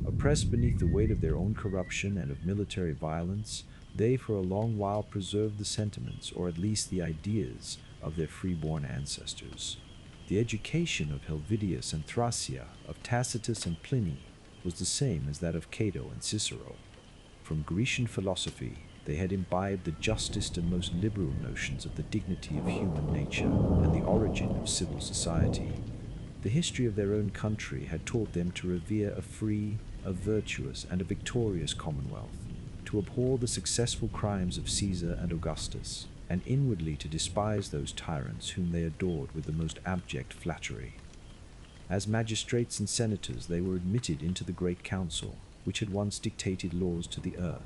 Oppressed beneath the weight of their own corruption and of military violence, they for a long while preserved the sentiments, or at least the ideas, of their free-born ancestors. The education of Helvidius and Thrasea, of Tacitus and Pliny, was the same as that of Cato and Cicero. From Grecian philosophy, they had imbibed the justest and most liberal notions of the dignity of human nature and the origin of civil society. The history of their own country had taught them to revere a free, a virtuous, and a victorious commonwealth, to abhor the successful crimes of Caesar and Augustus, and inwardly to despise those tyrants whom they adored with the most abject flattery. As magistrates and senators they were admitted into the great council, which had once dictated laws to the earth,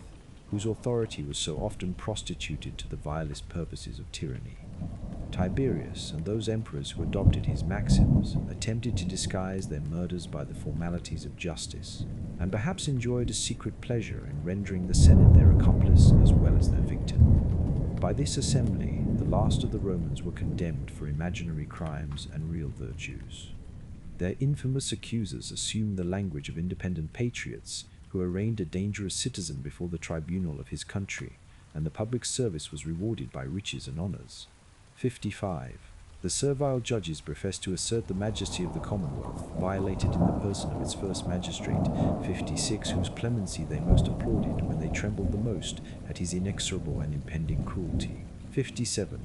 whose authority was so often prostituted to the vilest purposes of tyranny. Tiberius and those emperors who adopted his maxims attempted to disguise their murders by the formalities of justice, and perhaps enjoyed a secret pleasure in rendering the Senate their accomplice as well as their victim. By this assembly, the last of the Romans were condemned for imaginary crimes and real virtues. Their infamous accusers assumed the language of independent patriots who arraigned a dangerous citizen before the tribunal of his country, and the public service was rewarded by riches and honors. 55. The servile judges professed to assert the majesty of the Commonwealth, violated in the person of its first magistrate, 56, whose clemency they most applauded when they trembled the most at his inexorable and impending cruelty. 57.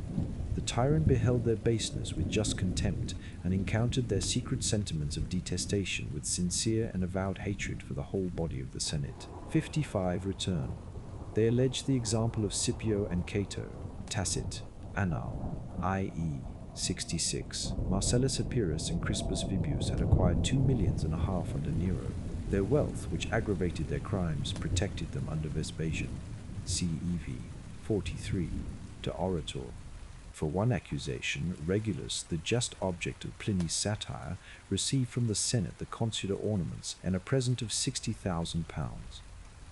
The tyrant beheld their baseness with just contempt, and encountered their secret sentiments of detestation with sincere and avowed hatred for the whole body of the Senate. 55. Return. They alleged the example of Scipio and Cato, Tacit, Annal, i.e. 66. Marcellus Epirus and Crispus Vibius had acquired 2.5 millions under Nero. Their wealth, which aggravated their crimes, protected them under Vespasian. CEV 43. To Orator. For one accusation, Regulus, the just object of Pliny's satire, received from the Senate the consular ornaments and a present of £60,000.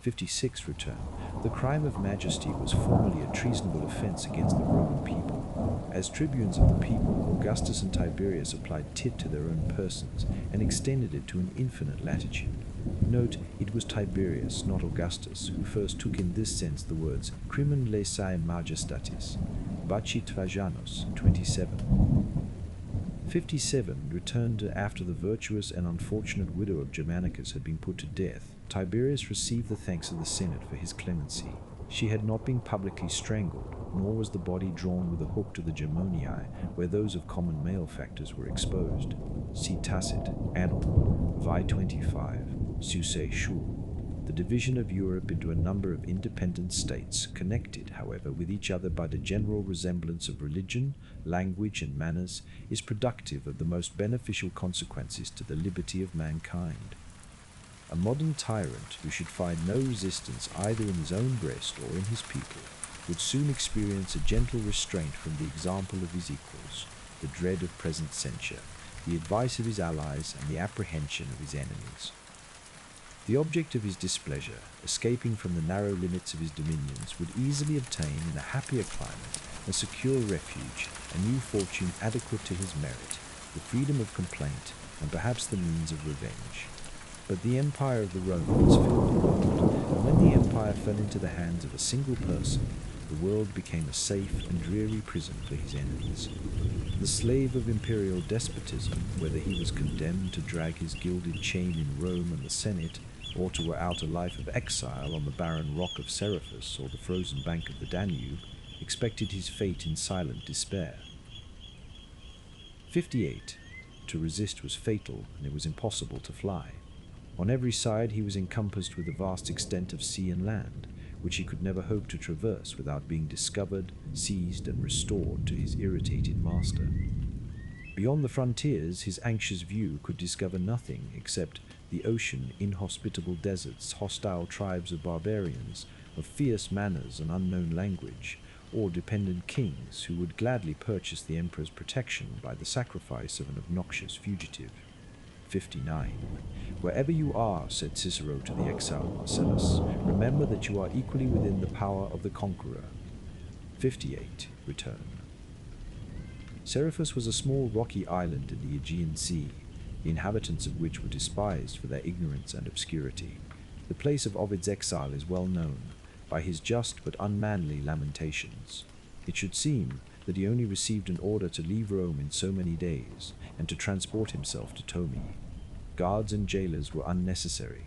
56. Return. The crime of majesty was formerly a treasonable offense against the Roman people. As tribunes of the people, Augustus and Tiberius applied tit to their own persons and extended it to an infinite latitude. Note, it was Tiberius, not Augustus, who first took in this sense the words crimen laesae majestatis. Baci Trajanus, 27. 57. Returned after the virtuous and unfortunate widow of Germanicus had been put to death. Tiberius received the thanks of the Senate for his clemency. She had not been publicly strangled, nor was the body drawn with a hook to the Germoniae, where those of common malefactors were exposed. See Tacit, Annal, Vi 25, Suce Shul. The division of Europe into a number of independent states, connected, however, with each other by the general resemblance of religion, language, and manners, is productive of the most beneficial consequences to the liberty of mankind. A modern tyrant who should find no resistance either in his own breast or in his people would soon experience a gentle restraint from the example of his equals, the dread of present censure, the advice of his allies, and the apprehension of his enemies. The object of his displeasure, escaping from the narrow limits of his dominions, would easily obtain in a happier climate a secure refuge, a new fortune adequate to his merit, the freedom of complaint, and perhaps the means of revenge. But the empire of the Romans filled the world, and when the empire fell into the hands of a single person, the world became a safe and dreary prison for his enemies. The slave of imperial despotism, whether he was condemned to drag his gilded chain in Rome and the Senate, or to out a life of exile on the barren rock of Seriphus or the frozen bank of the Danube, expected his fate in silent despair. 58. To resist was fatal, and it was impossible to fly. On every side he was encompassed with a vast extent of sea and land, which he could never hope to traverse without being discovered, seized, and restored to his irritated master. Beyond the frontiers, his anxious view could discover nothing except the ocean, inhospitable deserts, hostile tribes of barbarians, of fierce manners and unknown language, or dependent kings who would gladly purchase the emperor's protection by the sacrifice of an obnoxious fugitive. 59. Wherever you are, said Cicero to the exiled Marcellus, remember that you are equally within the power of the conqueror. 58. Return. Seriphus was a small rocky island in the Aegean Sea, the inhabitants of which were despised for their ignorance and obscurity. The place of Ovid's exile is well known, by his just but unmanly lamentations. It should seem that he only received an order to leave Rome in so many days, and to transport himself to Tomi. Guards and jailers were unnecessary.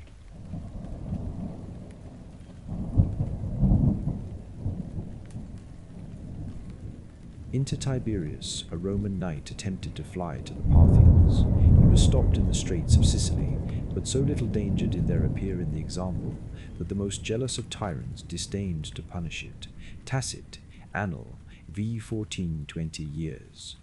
Into Tiberius, a Roman knight attempted to fly to the Parthians. He was stopped in the straits of Sicily, but so little danger did there appear in the example that the most jealous of tyrants disdained to punish it. Tacit, Annal, v. 14, 20 years.